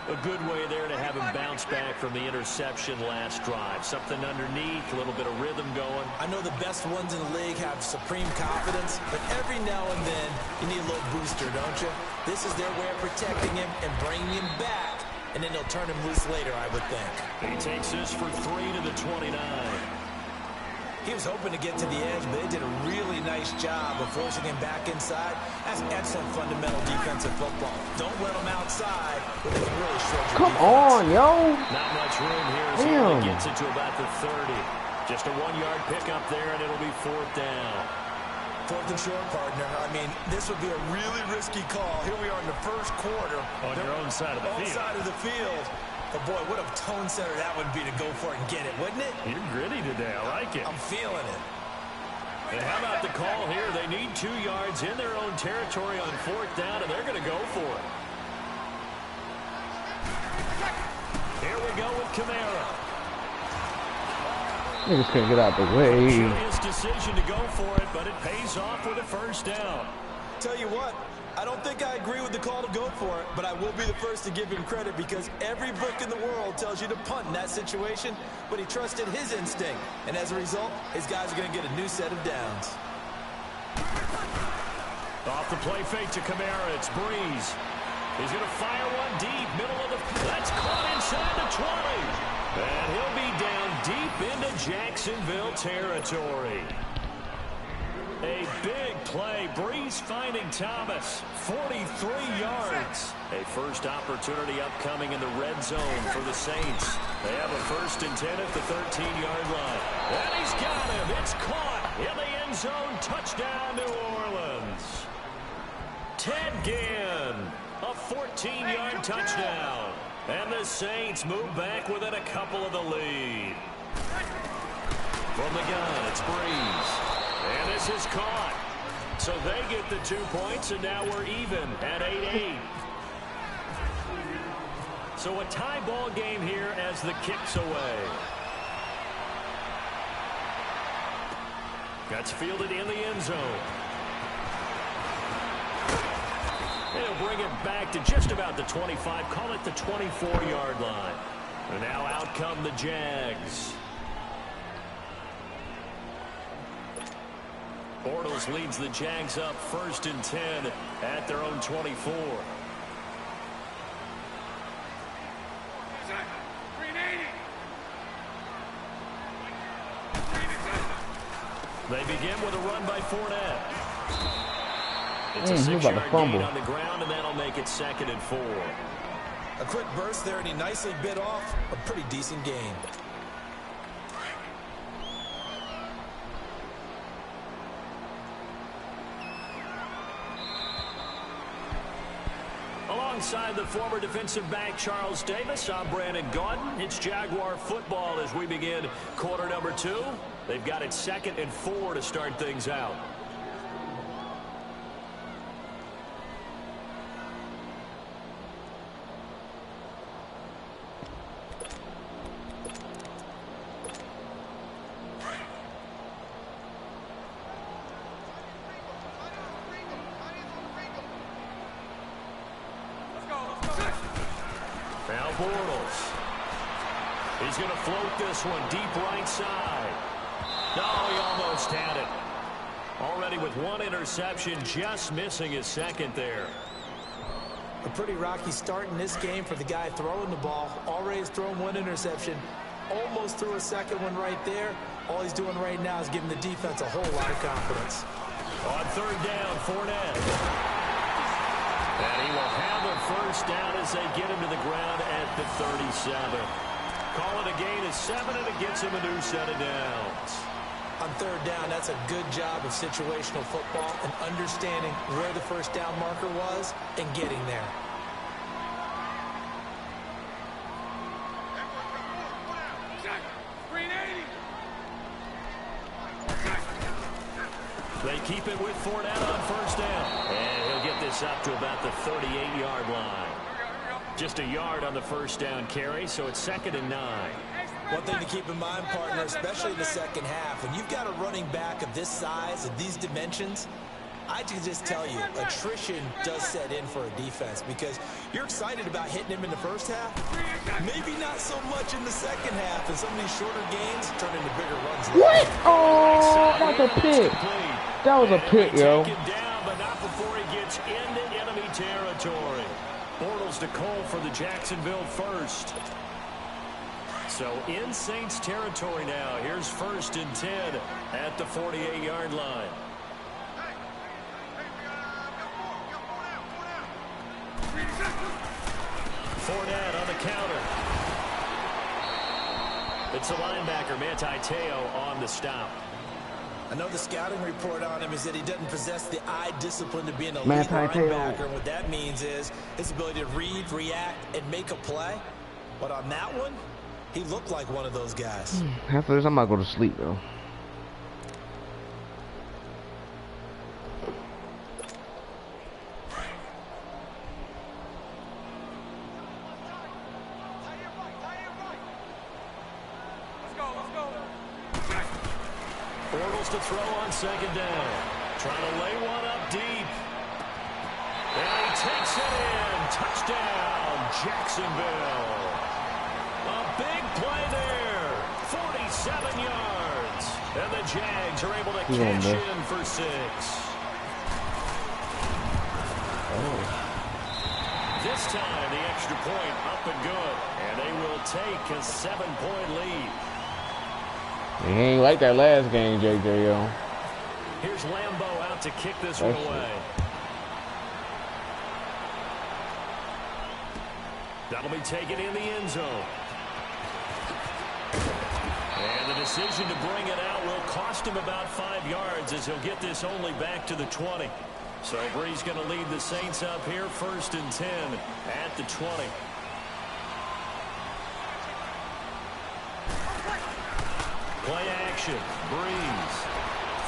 A good way there to have him bounce back from the interception last drive. Something underneath, a little bit of rhythm going. I know the best ones in the league have supreme confidence, but every now and then you need a little booster, don't you? This is their way of protecting him and bringing him back, and then they'll turn him loose later, I would think. He takes this for 3 to the 29. He was hoping to get to the edge, but they did a really nice job of forcing him back inside. That's excellent fundamental defensive football. Don't let him outside, but they can really short your Come defense. on, yo. Not much room here as he only gets it to about the 30. Just a 1-yard pickup there, and it'll be 4th down. 4th and short, partner. I mean, this would be a really risky call. Here we are in the first quarter. On your own side of the field. Side of the field. But, boy, what a tone setter that would be to go for it and get it, wouldn't it? You're gritty today. I like it. I'm feeling it. And how about the call here? They need 2 yards in their own territory on 4th down, and they're going to go for it. Here we go with Kamara. Niggas couldn't get out the way. His decision to go for it, but it pays off with a first down. Tell you what, I don't think I agree with the call to go for it, but I will be the first to give him credit because every book in the world tells you to punt in that situation, but he trusted his instinct, and as a result, his guys are going to get a new set of downs. Off the play fake to Kamara, it's Breeze. He's going to fire one deep, middle of the... That's caught inside the 20. And he'll be down deep into Jacksonville territory. A big play. Breeze finding Thomas. 43 yards. A first opportunity upcoming in the red zone for the Saints. They have a 1st and 10 at the 13-yard line. And he's got him. It's caught in the end zone. Touchdown, New Orleans. Ted Ginn. A 14-yard touchdown. And the Saints move back within a couple of the lead. From the gun, it's Breeze. And this is caught. So they get the 2 points, and now we're even at 8-8. So a tie ball game here as the kick's away. That's fielded in the end zone. They'll bring it back to just about the 25, call it the 24-yard line. And now out come the Jags. Bortles leads the Jags up 1st and 10 at their own 24. They begin with a run by Fournette. It's a 6-yard gain on the ground, and that'll make it 2nd and 4. A quick burst there, and he nicely bit off a pretty decent gain. Alongside the former defensive back Charles Davis, I'm Brandon Gaudin. It's Jaguar football as we begin quarter number 2. They've got it 2nd and 4 to start things out. Now Bortles. He's going to float this one deep right side. No, he almost had it. Already with 1 interception, just missing his 2nd there. A pretty rocky start in this game for the guy throwing the ball. Already has thrown 1 interception. Almost threw a 2nd one right there. All he's doing right now is giving the defense a whole lot of confidence. On 3rd down, Fournette. And he will have a 1st down as they get him to the ground at the 37. Call it a gain of 7, and it gets him a new set of downs. On 3rd down, that's a good job of situational football and understanding where the 1st down marker was and getting there. They keep it with Fournette on 1st down. And he'll get this up to about the 38-yard line. Just a yard on the 1st down carry, so it's 2nd and 9. One thing to keep in mind, partner, especially in the 2nd half, when you've got a running back of this size and these dimensions, I can just tell you, attrition does set in for a defense because you're excited about hitting him in the 1st half. Maybe not so much in the 2nd half, and some of these shorter gains turn into bigger runs. What? Oh, that's a pick. That was a pick, yo. Take it down, but not before he gets into enemy territory. Bortles to Cole for the Jacksonville 1st. So in Saints territory now. Here's 1st and 10 at the 48-yard line. Fournette on the counter. It's the linebacker, Manti-Te'o, on the stop. I know the scouting report on him is that he doesn't possess the eye discipline to be an elite linebacker. And what that means is his ability to read, react, and make a play. But on that one, he looked like one of those guys. After this, I'm not going to sleep, though. Bortles to throw on 2nd down. Trying to lay one up deep. And he takes it in. Touchdown, Jacksonville. A big play there. 47 yards. And the Jags are able to cash in for 6. This time, the extra point up and good. And they will take a 7-point lead. He ain't like that last game, JJ, yo. Here's Lambeau out to kick this one away. That'll be taken in the end zone. And the decision to bring it out will cost him about 5 yards as he'll get this only back to the 20. So Bree's going to lead the Saints up here 1st and 10 at the 20. Play action. Breeze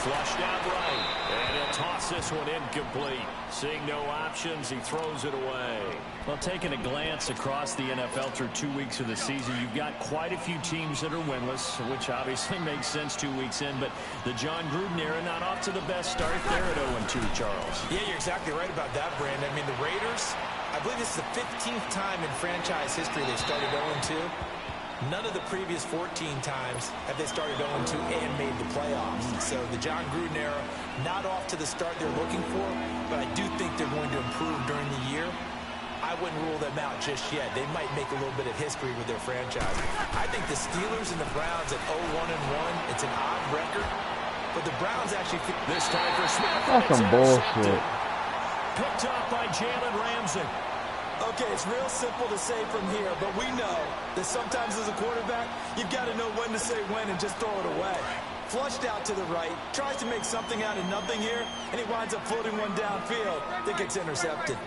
Flushed out right. And he'll toss this one incomplete. Seeing no options, he throws it away. Well, taking a glance across the NFL through 2 weeks of the season, you've got quite a few teams that are winless, which obviously makes sense 2 weeks in. But the John Gruden era not off to the best start there at 0-2, Charles. Yeah, you're exactly right about that, Brandon. I mean, the Raiders, I believe this is the 15th time in franchise history they started 0-2. None of the previous 14 times have they started 0-2 and made the playoffs. So the John Gruden era, not off to the start they're looking for, but I do think they're going to improve during the year. I wouldn't rule them out just yet. They might make a little bit of history with their franchise. I think the Steelers and the Browns at 0-1-1, it's an odd record, but the Browns actually... This time for Smith. That's some bullshit. Picked up by Jalen Ramsey. Okay, it's real simple to say from here, but we know that sometimes as a quarterback, you've got to know when to say when and just throw it away. Flushed out to the right, tries to make something out of nothing here, and he winds up floating one downfield that gets intercepted.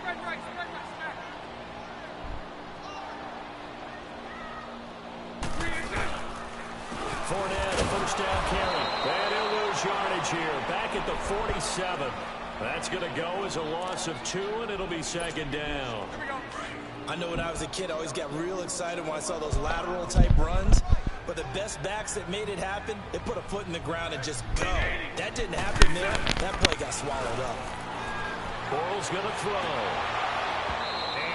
Fournette, a first down carry. And he'll lose yardage here. Back at the 47. That's going to go as a loss of 2, and it'll be second down. I know when I was a kid, I always got real excited when I saw those lateral-type runs. But the best backs that made it happen, they put a foot in the ground and just go. That didn't happen there. That play got swallowed up. Bortles going to throw.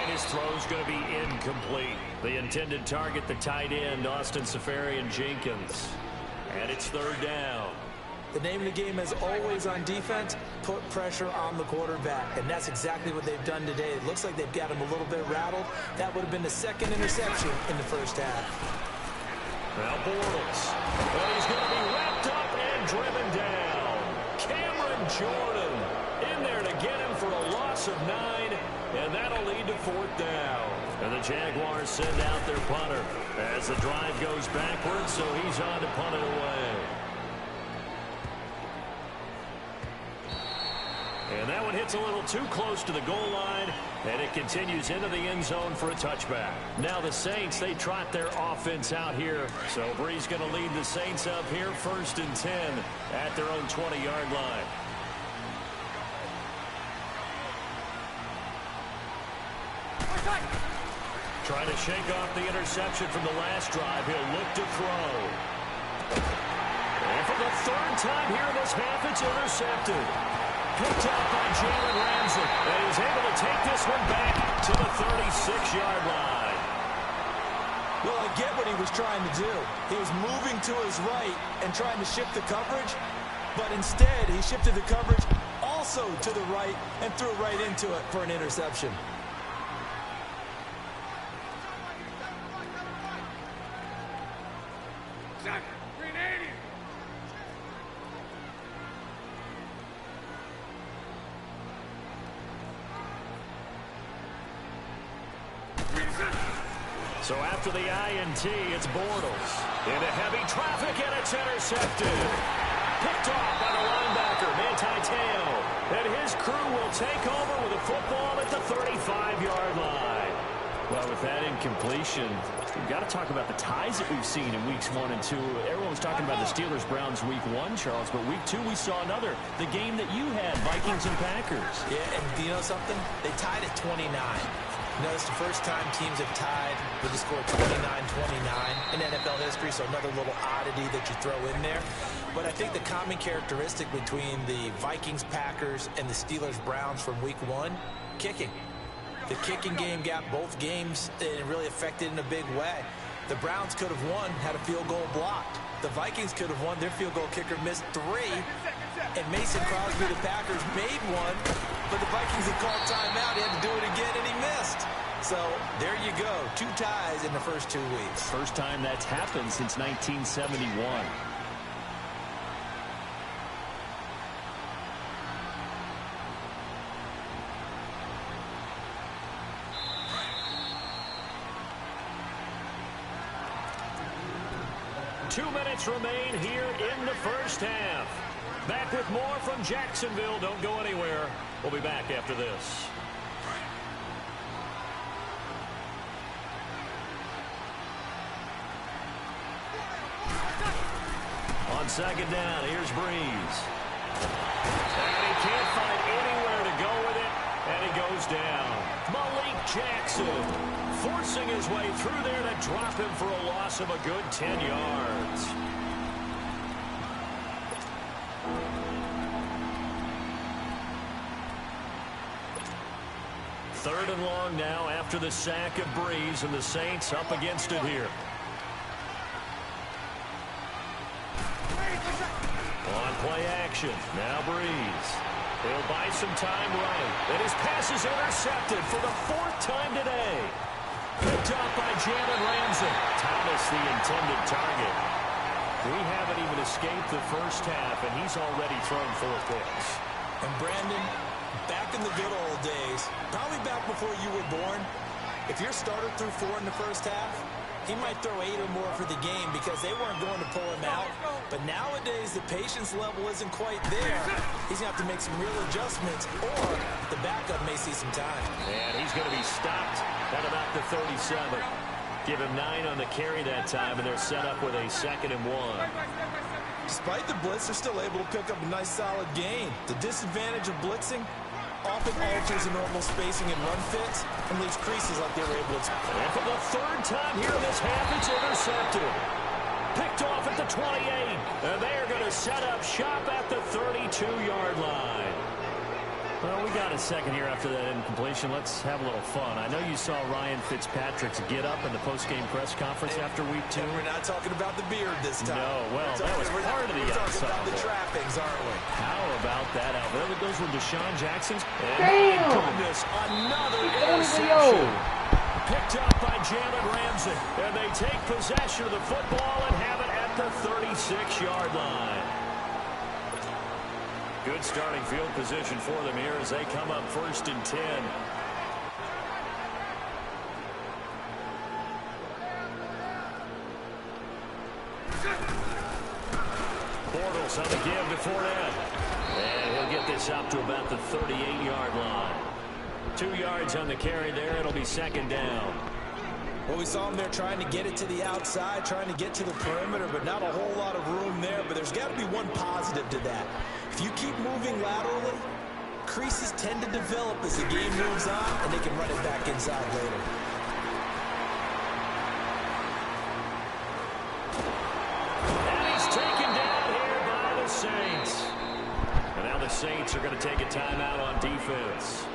And his throw's going to be incomplete. The intended target, the tight end, Austin Seferian-Jenkins. And it's third down. The name of the game is always on defense, put pressure on the quarterback. And that's exactly what they've done today. It looks like they've got him a little bit rattled. That would have been the second interception in the first half. Now Bortles. But he's going to be wrapped up and driven down. Cameron Jordan in there to get him for a loss of 9. And that'll lead to fourth down. And the Jaguars send out their punter as the drive goes backwards, so he's on to punt it away. And that one hits a little too close to the goal line, and it continues into the end zone for a touchback. Now the Saints, they trot their offense out here. So Bree's going to lead the Saints up here 1st and 10 at their own 20-yard line. Trying to shake off the interception from the last drive. He'll look to throw. And for the 3rd time here in this half, it's intercepted. Picked up by Jalen Ramsey. And he's able to take this one back to the 36-yard line. Well, I get what he was trying to do. He was moving to his right and trying to shift the coverage, but instead he shifted the coverage also to the right and threw right into it for an interception. So after the INT, it's Bortles. Into heavy traffic, and it's intercepted. Picked off by the linebacker, Manti Te'o. And his crew will take over with a football at the 35-yard line. Well, with that incompletion, we've got to talk about the ties that we've seen in weeks 1 and 2. Everyone was talking about the Steelers-Browns week 1, Charles, but week 2 we saw another. The game that you had, Vikings and Packers. Yeah, and do you know something? They tied at 29. You know, it's the first time teams have tied with the score 29-29 in NFL history, so another little oddity that you throw in there. But I think the common characteristic between the Vikings, Packers, and the Steelers-Browns from week 1, kicking. The kicking game got both games and really affected in a big way. The Browns could have won, had a field goal blocked. The Vikings could have won, their field goal kicker missed 3. And Mason Crosby, the Packers, made 1, but the Vikings had called timeout. He had to do it again, and he missed. So there you go, 2 ties in the first 2 weeks. First time that's happened since 1971. Two minutes remain here in the first half. Back with more from Jacksonville. Don't go anywhere. We'll be back after this. On second down, here's Breeze. And he can't find anywhere to go with it, and he goes down. Malik Jackson forcing his way through there to drop him for a loss of a good 10 yards. Third and long now after the sack of Breeze, and the Saints up against it here. On play action, now Breeze. He'll buy some time right. And his pass is intercepted for the 4th time today. Picked up by Jalen Ramsey. Thomas, the intended target. We haven't even escaped the first half, and he's already thrown 4 picks. And Brandon, back in the good old days, probably back before you were born, if your starter threw 4 in the first half, he might throw 8 or more for the game because they weren't going to pull him out. But nowadays, the patience level isn't quite there. He's going to have to make some real adjustments, or the backup may see some time. And he's going to be stopped at about the 37. Give him 9 on the carry that time, and they're set up with a 2nd and 1. Despite the blitz, they're still able to pick up a nice, solid gain. The disadvantage of blitzing often alters the normal spacing and run fits and leaves creases like they were able to. And for the 3rd time here in this half, it's intercepted. Picked off at the 28. And they are going to set up shop at the 32-yard line. Well, we got a second here after that incompletion. Let's have a little fun. I know you saw Ryan Fitzpatrick's get up in the post-game press conference after week 2. And we're not talking about the beard this time. No, well, that was part of the We're talking ensemble. about the trappings, aren't we? How about that, Alvin? It goes with Deshaun Jackson's. Damn! My goodness, another interception. Picked up by Jalen Ramsey. And they take possession of the football and have it at the 36-yard line. Good starting field position for them here as they come up 1st and 10. Bortles on the give to Fournette. And he'll get this up to about the 38-yard line. 2 yards on the carry there. It'll be 2nd down. Well, we saw him there trying to get it to the outside, trying to get to the perimeter, but not a whole lot of room there. But there's got to be one positive to that. If you keep moving laterally, creases tend to develop as the game moves on, and they can run it back inside later. And he's taken down here by the Saints. And now the Saints are going to take a timeout on defense,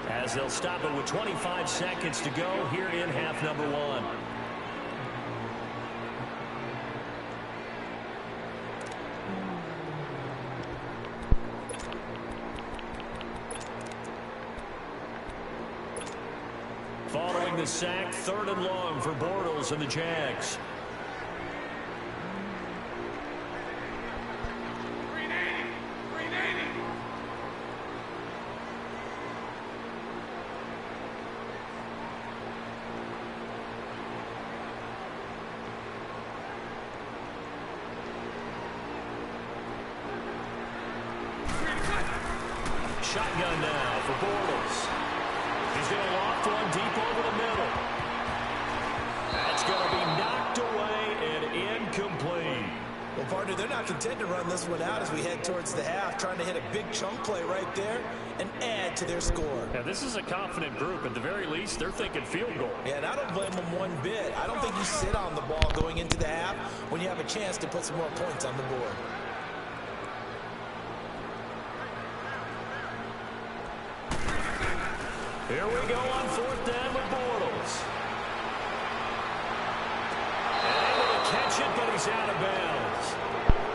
as they'll stop it with 25 seconds to go here in half number 1. Following the sack, 3rd and long for Bortles and the Jags. Shotgun now for Bortles. He's going to loft one deep over the middle. That's going to be knocked away and incomplete. Well, partner, they're not content to run this one out as we head towards the half, trying to hit a big chunk play right there and add to their score. Yeah, this is a confident group. At the very least, they're thinking field goal. Yeah, and I don't blame them one bit. I don't think you sit on the ball going into the half when you have a chance to put some more points on the board. Here we go on 4th down with Bortles. And able to catch it, but he's out of bounds.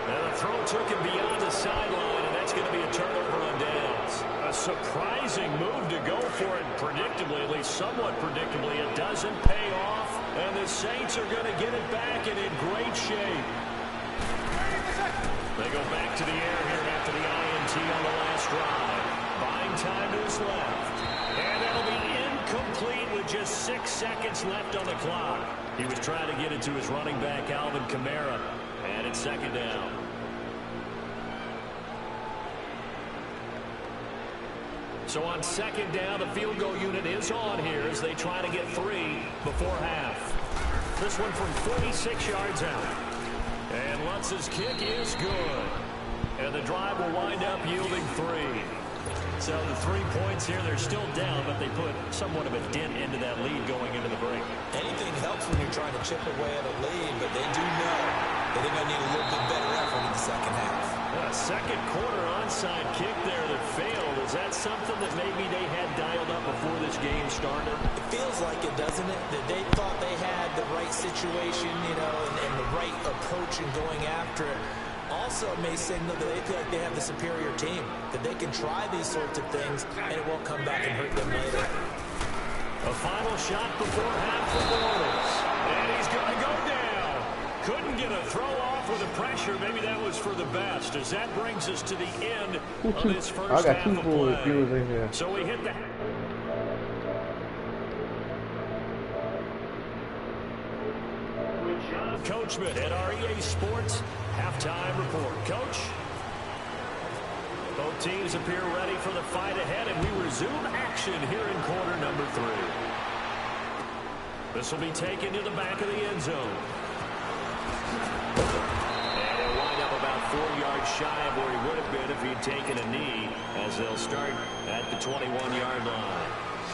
And the throw took him beyond the sideline, and that's going to be a turnover on downs. A surprising move to go for it, predictably, at least somewhat predictably. It doesn't pay off, and the Saints are going to get it back and in great shape. They go back to the air here after the INT on the last drive. Buying time to his left. And that'll be incomplete with just 6 seconds left on the clock. He was trying to get it to his running back, Alvin Kamara. And it's 2nd down. So on 2nd down, the field goal unit is on here as they try to get 3 before half. This one from 46 yards out. And Lutz's kick is good. And the drive will wind up yielding 3. So the 3 points here, they're still down, but they put somewhat of a dent into that lead going into the break. Anything helps when you're trying to chip away at a lead, but they do know that they're going to need a little bit better effort in the second half. A second quarter onside kick there that failed. Is that something that maybe they had dialed up before this game started? It feels like it, doesn't it? That they thought they had the right situation, and the right approach in going after it. Also may signal that they feel like they have the superior team, that they can try these sorts of things, and it won't come back and hurt them later. A final shot before half for Bortles. And he's going to go down. Couldn't get a throw off with the pressure. Maybe that was for the best, as that brings us to the end of this first half of play. So we hit the... Coachman at our EA Sports halftime report. Coach, both teams appear ready for the fight ahead, and we resume action here in quarter number 3. This will be taken to the back of the end zone. And he'll wind up about 4 yards shy of where he would have been if he'd taken a knee, as they'll start at the 21-yard line.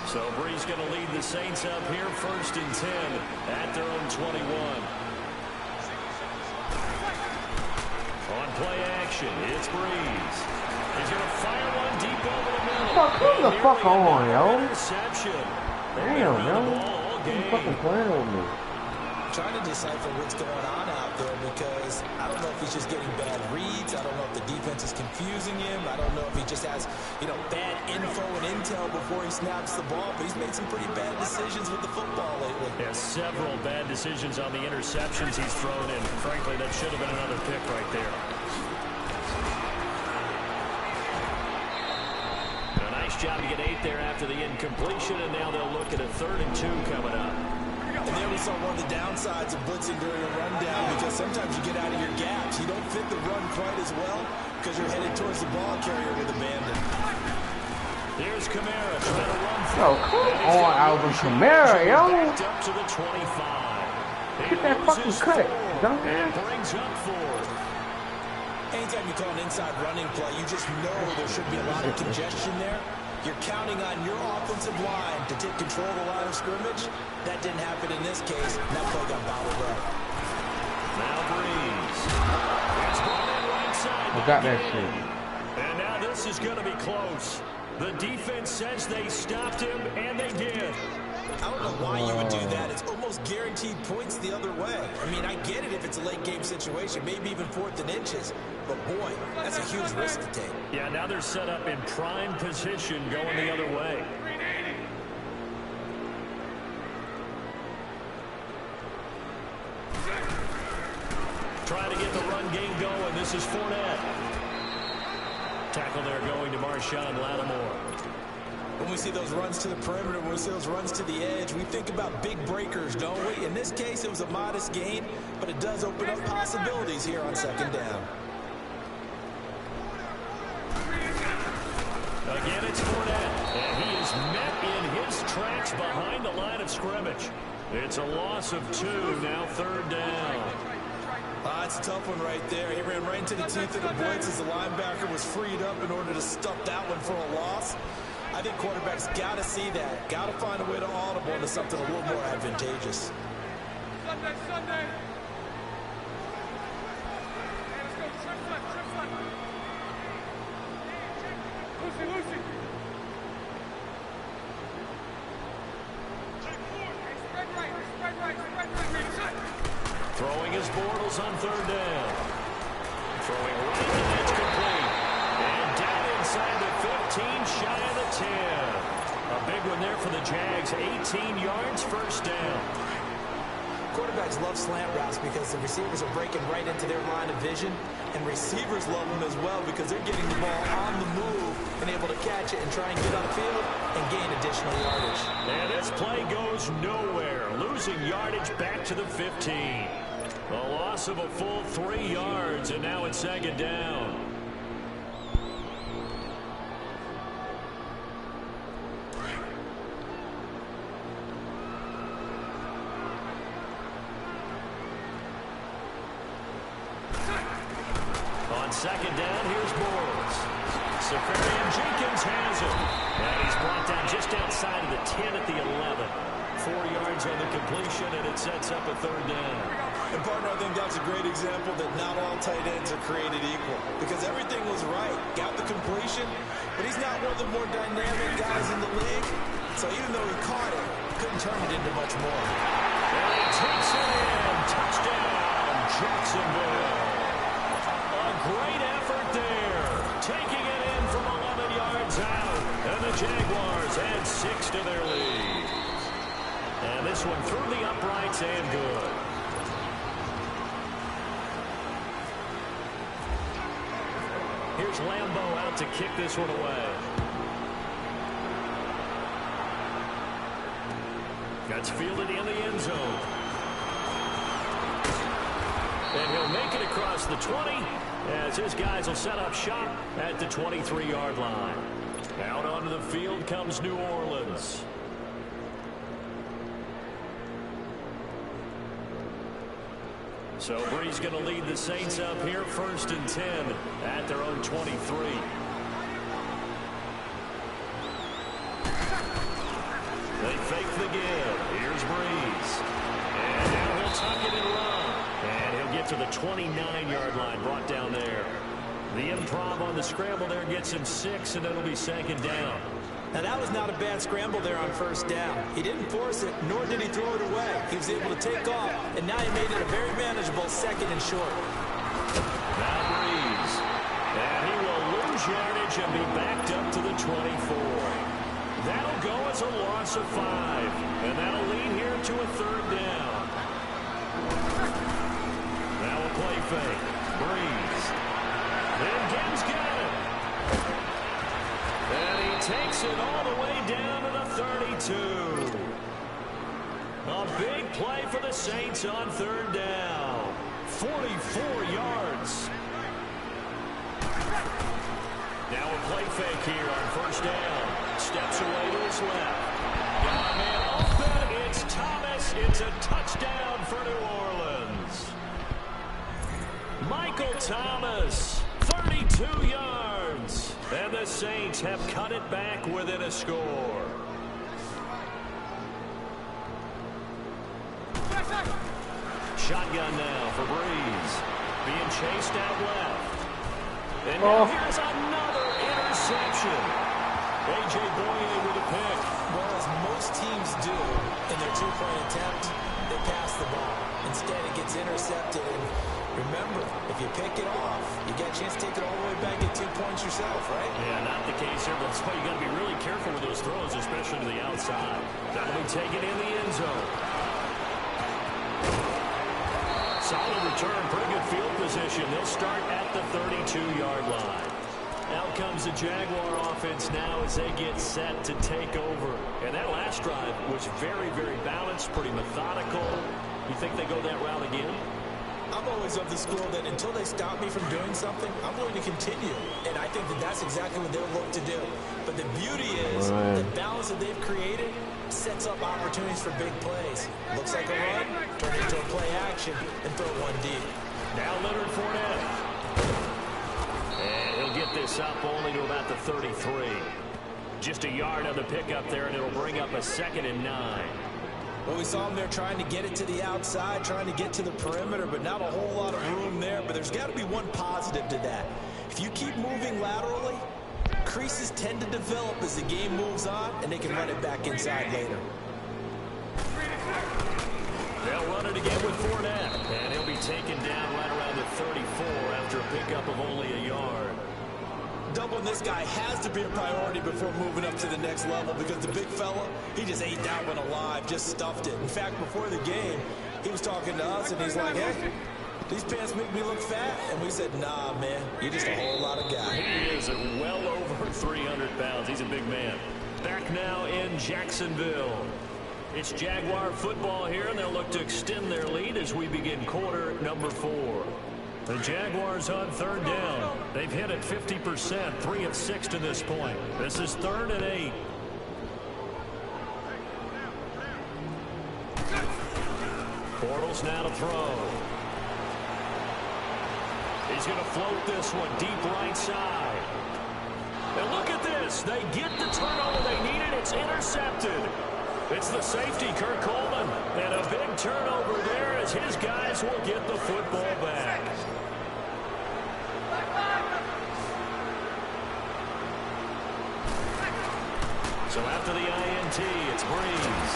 So Bree's going to lead the Saints up here, 1st and 10 at their own 21. On play action, it's Breeze. He's going to fire one deep over the middle. Fuck, who the fuck on, yo? Interception. Damn, yo. You fucking playing with me. Trying to decipher what's going on out there, because I don't know if he's just getting bad reads. I don't know if the defense is confusing him. I don't know if he just has, bad info and intel before he snaps the ball. But he's made some pretty bad decisions with the football lately. Yeah, several bad decisions on the interceptions he's thrown in. Frankly, that should have been another pick right there. A nice job to get 8 there after the incompletion, and now they'll look at a 3rd and 2 coming up. And there we saw one of the downsides of blitzing during a rundown, because sometimes you get out of your gaps. You don't fit the run quite as well because you're headed towards the ball carrier with abandon. Here's Kamara trying to run Yo, come on, Alvin Kamara, yo. Up to the 25. Get that fucking cut, dumbass. Brings up 4. Anytime you call an inside running play, you just know there should be a lot of congestion there. You're counting on your offensive line to take control of the line of scrimmage. That didn't happen in this case. That play got bottled up. Now Breeze. Right side. I got that shit. And now this is going to be close. The defense says they stopped him, and they did. I don't know why you would do that. It's almost guaranteed points the other way. I mean, I get it if it's a late game situation, maybe even 4th and inches. But boy, that's a huge risk to take. Yeah, now they're set up in prime position going the other way. Trying to get the run game going. This is Fournette. Tackle there going to Marshawn Lattimore. When we see those runs to the perimeter, when we see those runs to the edge, we think about big breakers, don't we? In this case, it was a modest gain, but it does open up possibilities here on 2nd down. Again, it's Fournette, and he is met in his tracks behind the line of scrimmage. It's a loss of 2, now 3rd down. It's a tough one right there. He ran right into the teeth of the blitz as the linebacker was freed up in order to stop that one for a loss. I think quarterbacks got to see that. Got to find a way to audible into something a little more advantageous. Sunday. Lucy. Spread right. Throwing his Bortles on 3rd down. Throwing right, and that's complete. And down inside the 15, shy of the 10. A big one there for the Jags. 18 yards, 1st down. Quarterbacks love slant routes because the receivers are breaking right into their line of vision, and receivers love them as well because they're getting the ball on the move and able to catch it and try and get upfield and gain additional yardage. And this play goes nowhere, losing yardage back to the 15. A loss of a full 3 yards, and now it's 2nd down. On On second down, here's Bortles. Safarian Jenkins has it. And he's brought down just outside of the 10 at the 11. 4 yards on the completion, and it sets up a third down. And, partner, I think that's a great example that not all tight ends are created equal. Because everything was right. Got the completion, but he's not one of the more dynamic guys in the league. So even though he caught it, he couldn't turn it into much more. And he takes it in. Touchdown, Jacksonville. A great effort there. Taking it in from 11 yards out. And the Jaguars add 6 to their lead. And this one through the uprights and good. Here's Lambeau out to kick this one away. That's fielded in the end zone. And he'll make it across the 20 as his guys will set up shop at the 23-yard line. Out onto the field comes New Orleans. So Bree's going to lead the Saints up here, 1st and 10 at their own 23. They fake the give. Here's Breeze. And now he'll tuck it and run. And he'll get to the 29-yard line, brought down there. The improv on the scramble there gets him 6, and it'll be 2nd down. Now, that was not a bad scramble there on 1st down. He didn't force it, nor did he throw it away. He was able to take off, and now he made it a very manageable 2nd and short. Now Breeze. And he will lose yardage and be backed up to the 24. That'll go as a loss of 5. And that'll lead here to a 3rd down. Now a play fake. Breeze. And Gibbs got it. And he takes it all the way down to the 32. A big play for the Saints on 3rd down. 44 yards. Now a play fake here on 1st down. Steps away to his left. Got a man open. It's Thomas. It's a touchdown for New Orleans. Michael Thomas, 32 yards. And the Saints have cut it back within a score. Shotgun now for Breeze. Being chased out left. And now here's another interception. A.J. Boye with a pick. Well, as most teams do in their 2-point attempt, they pass the ball. Instead, it gets intercepted. And remember, if you pick it off, you get a chance to take it all the way back at 2 points yourself, right? Yeah, not the case here, but that's why you got to be really careful with those throws, especially to the outside. That'll be taken in the end zone. Solid return, pretty good field position. They'll start at the 32-yard line. Out comes the Jaguar offense now as they get set to take over. And that last drive was very, very balanced, pretty methodical. You think they go that route again? I'm always of the school that until they stop me from doing something, I'm going to continue. And I think that that's exactly what they'll look to do. But the beauty is the balance that they've created sets up opportunities for big plays. Looks like a run, turn it into a play action, and throw one deep. Now Leonard Fournette. And he'll get this up only to about the 33. Just a yard on the pickup there, and it'll bring up a 2nd and 9. Well, we saw him there trying to get it to the outside, trying to get to the perimeter, but not a whole lot of room there. But there's got to be one positive to that. If you keep moving laterally, creases tend to develop as the game moves on, and they can run it back inside later. They'll run it again with Fournette, and he'll be taken down right around the 34 after a pickup of only a yard. Doubling this guy has to be a priority before moving up to the next level because the big fella, he just ate that one alive, just stuffed it. In fact, before the game, he was talking to us, and he's like, hey, these pants make me look fat. And we said, nah, man, you're just a whole lot of guy. He is well over 300 pounds. He's a big man. Back now in Jacksonville. It's Jaguar football here, and they'll look to extend their lead as we begin quarter number 4. The Jaguars on 3rd down. They've hit it 50%, 3 of 6 to this point. This is 3rd and 8. Bortles now to throw. He's going to float this one deep right side. And look at this. They get the turnover they needed. It's intercepted. It's the safety, Kurt Coleman. And a big turnover there as his guys will get the football back. So after the INT, it's Breeze.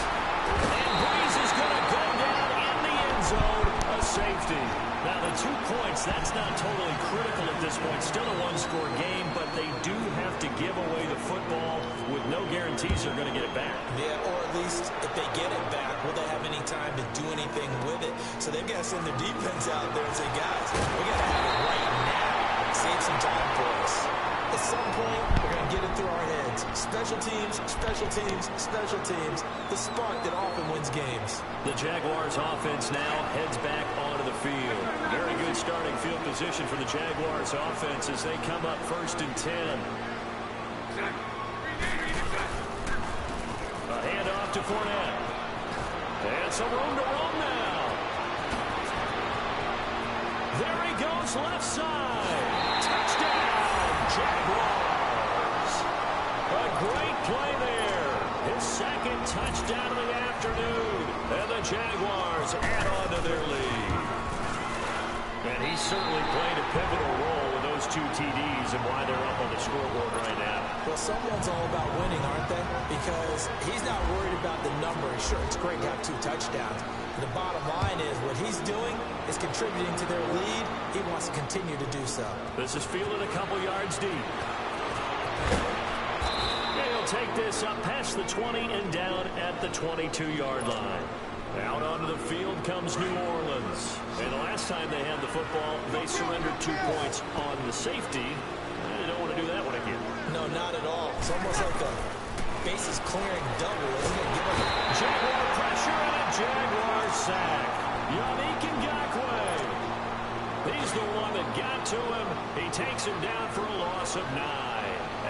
And Breeze is going to go down in the end zone, a safety. Now, the 2 points, that's not totally critical at this point. Still a one-score game, but they do have to give away the football with no guarantees they're going to get it back. Yeah, or at least if they get it back, will they have any time to do anything with it? So they've got to send their defense out there and say, guys, we got to have it right now. Save some time for us. At some point, we're going to get it through our heads. Special teams, special teams, special teams. The spark that often wins games. The Jaguars offense now heads back onto the field. Very good starting field position for the Jaguars offense as they come up 1st and 10. A handoff to Fournette. And some room to roam now. There he goes left side. Touchdown, Jaguars. A great play there. His 2nd touchdown of the afternoon. And the Jaguars add on to their lead. And he certainly played a pivotal role with those 2 TDs and why they're up on the scoreboard right now. Well, someone's all about winning, aren't they? Because he's not worried about the number. Sure, it's great to have 2 touchdowns. But the bottom line is what he's doing is contributing to their lead. He wants to continue to do so. This is fielded a couple yards deep. And he'll take this up past the 20 and down at the 22-yard line. Out onto the field comes New Orleans. And the last time they had the football, they surrendered 2 points on the safety. They don't want to do that one again. No, not at all. It's almost like a bases clearing double, isn't it? Give him Jaguar pressure and a Jaguar sack. Yannick Ngakoue. He's the one that got to him. He takes him down for a loss of 9.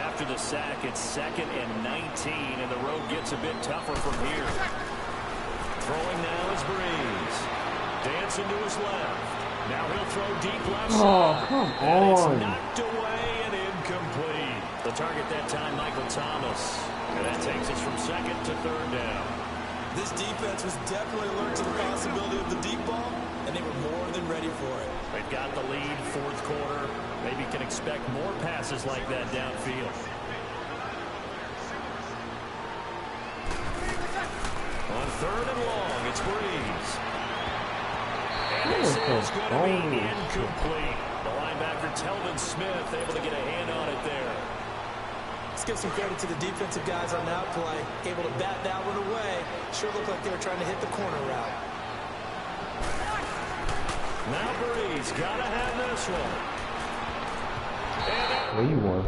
After the sack, it's 2nd and 19, and the road gets a bit tougher from here. Throwing now is Breeze. Dancing to his left. Now he'll throw deep left side. Oh, come and it's on. knocked away and incomplete. The target that time, Michael Thomas. And that takes us from 2nd to 3rd down. This defense was definitely alert to the possibility of the deep ball, and they were more than ready for it. They've got the lead, 4th quarter. Maybe can expect more passes like that downfield. On 3rd and long, it's Breeze. And this is going to be incomplete. The linebacker, Telvin Smith, able to get a hand on it there. Let's give some credit to the defensive guys on that play. Able to bat that one away. Sure looked like they were trying to hit the corner route. Now Breeze got to have this one. Where you want?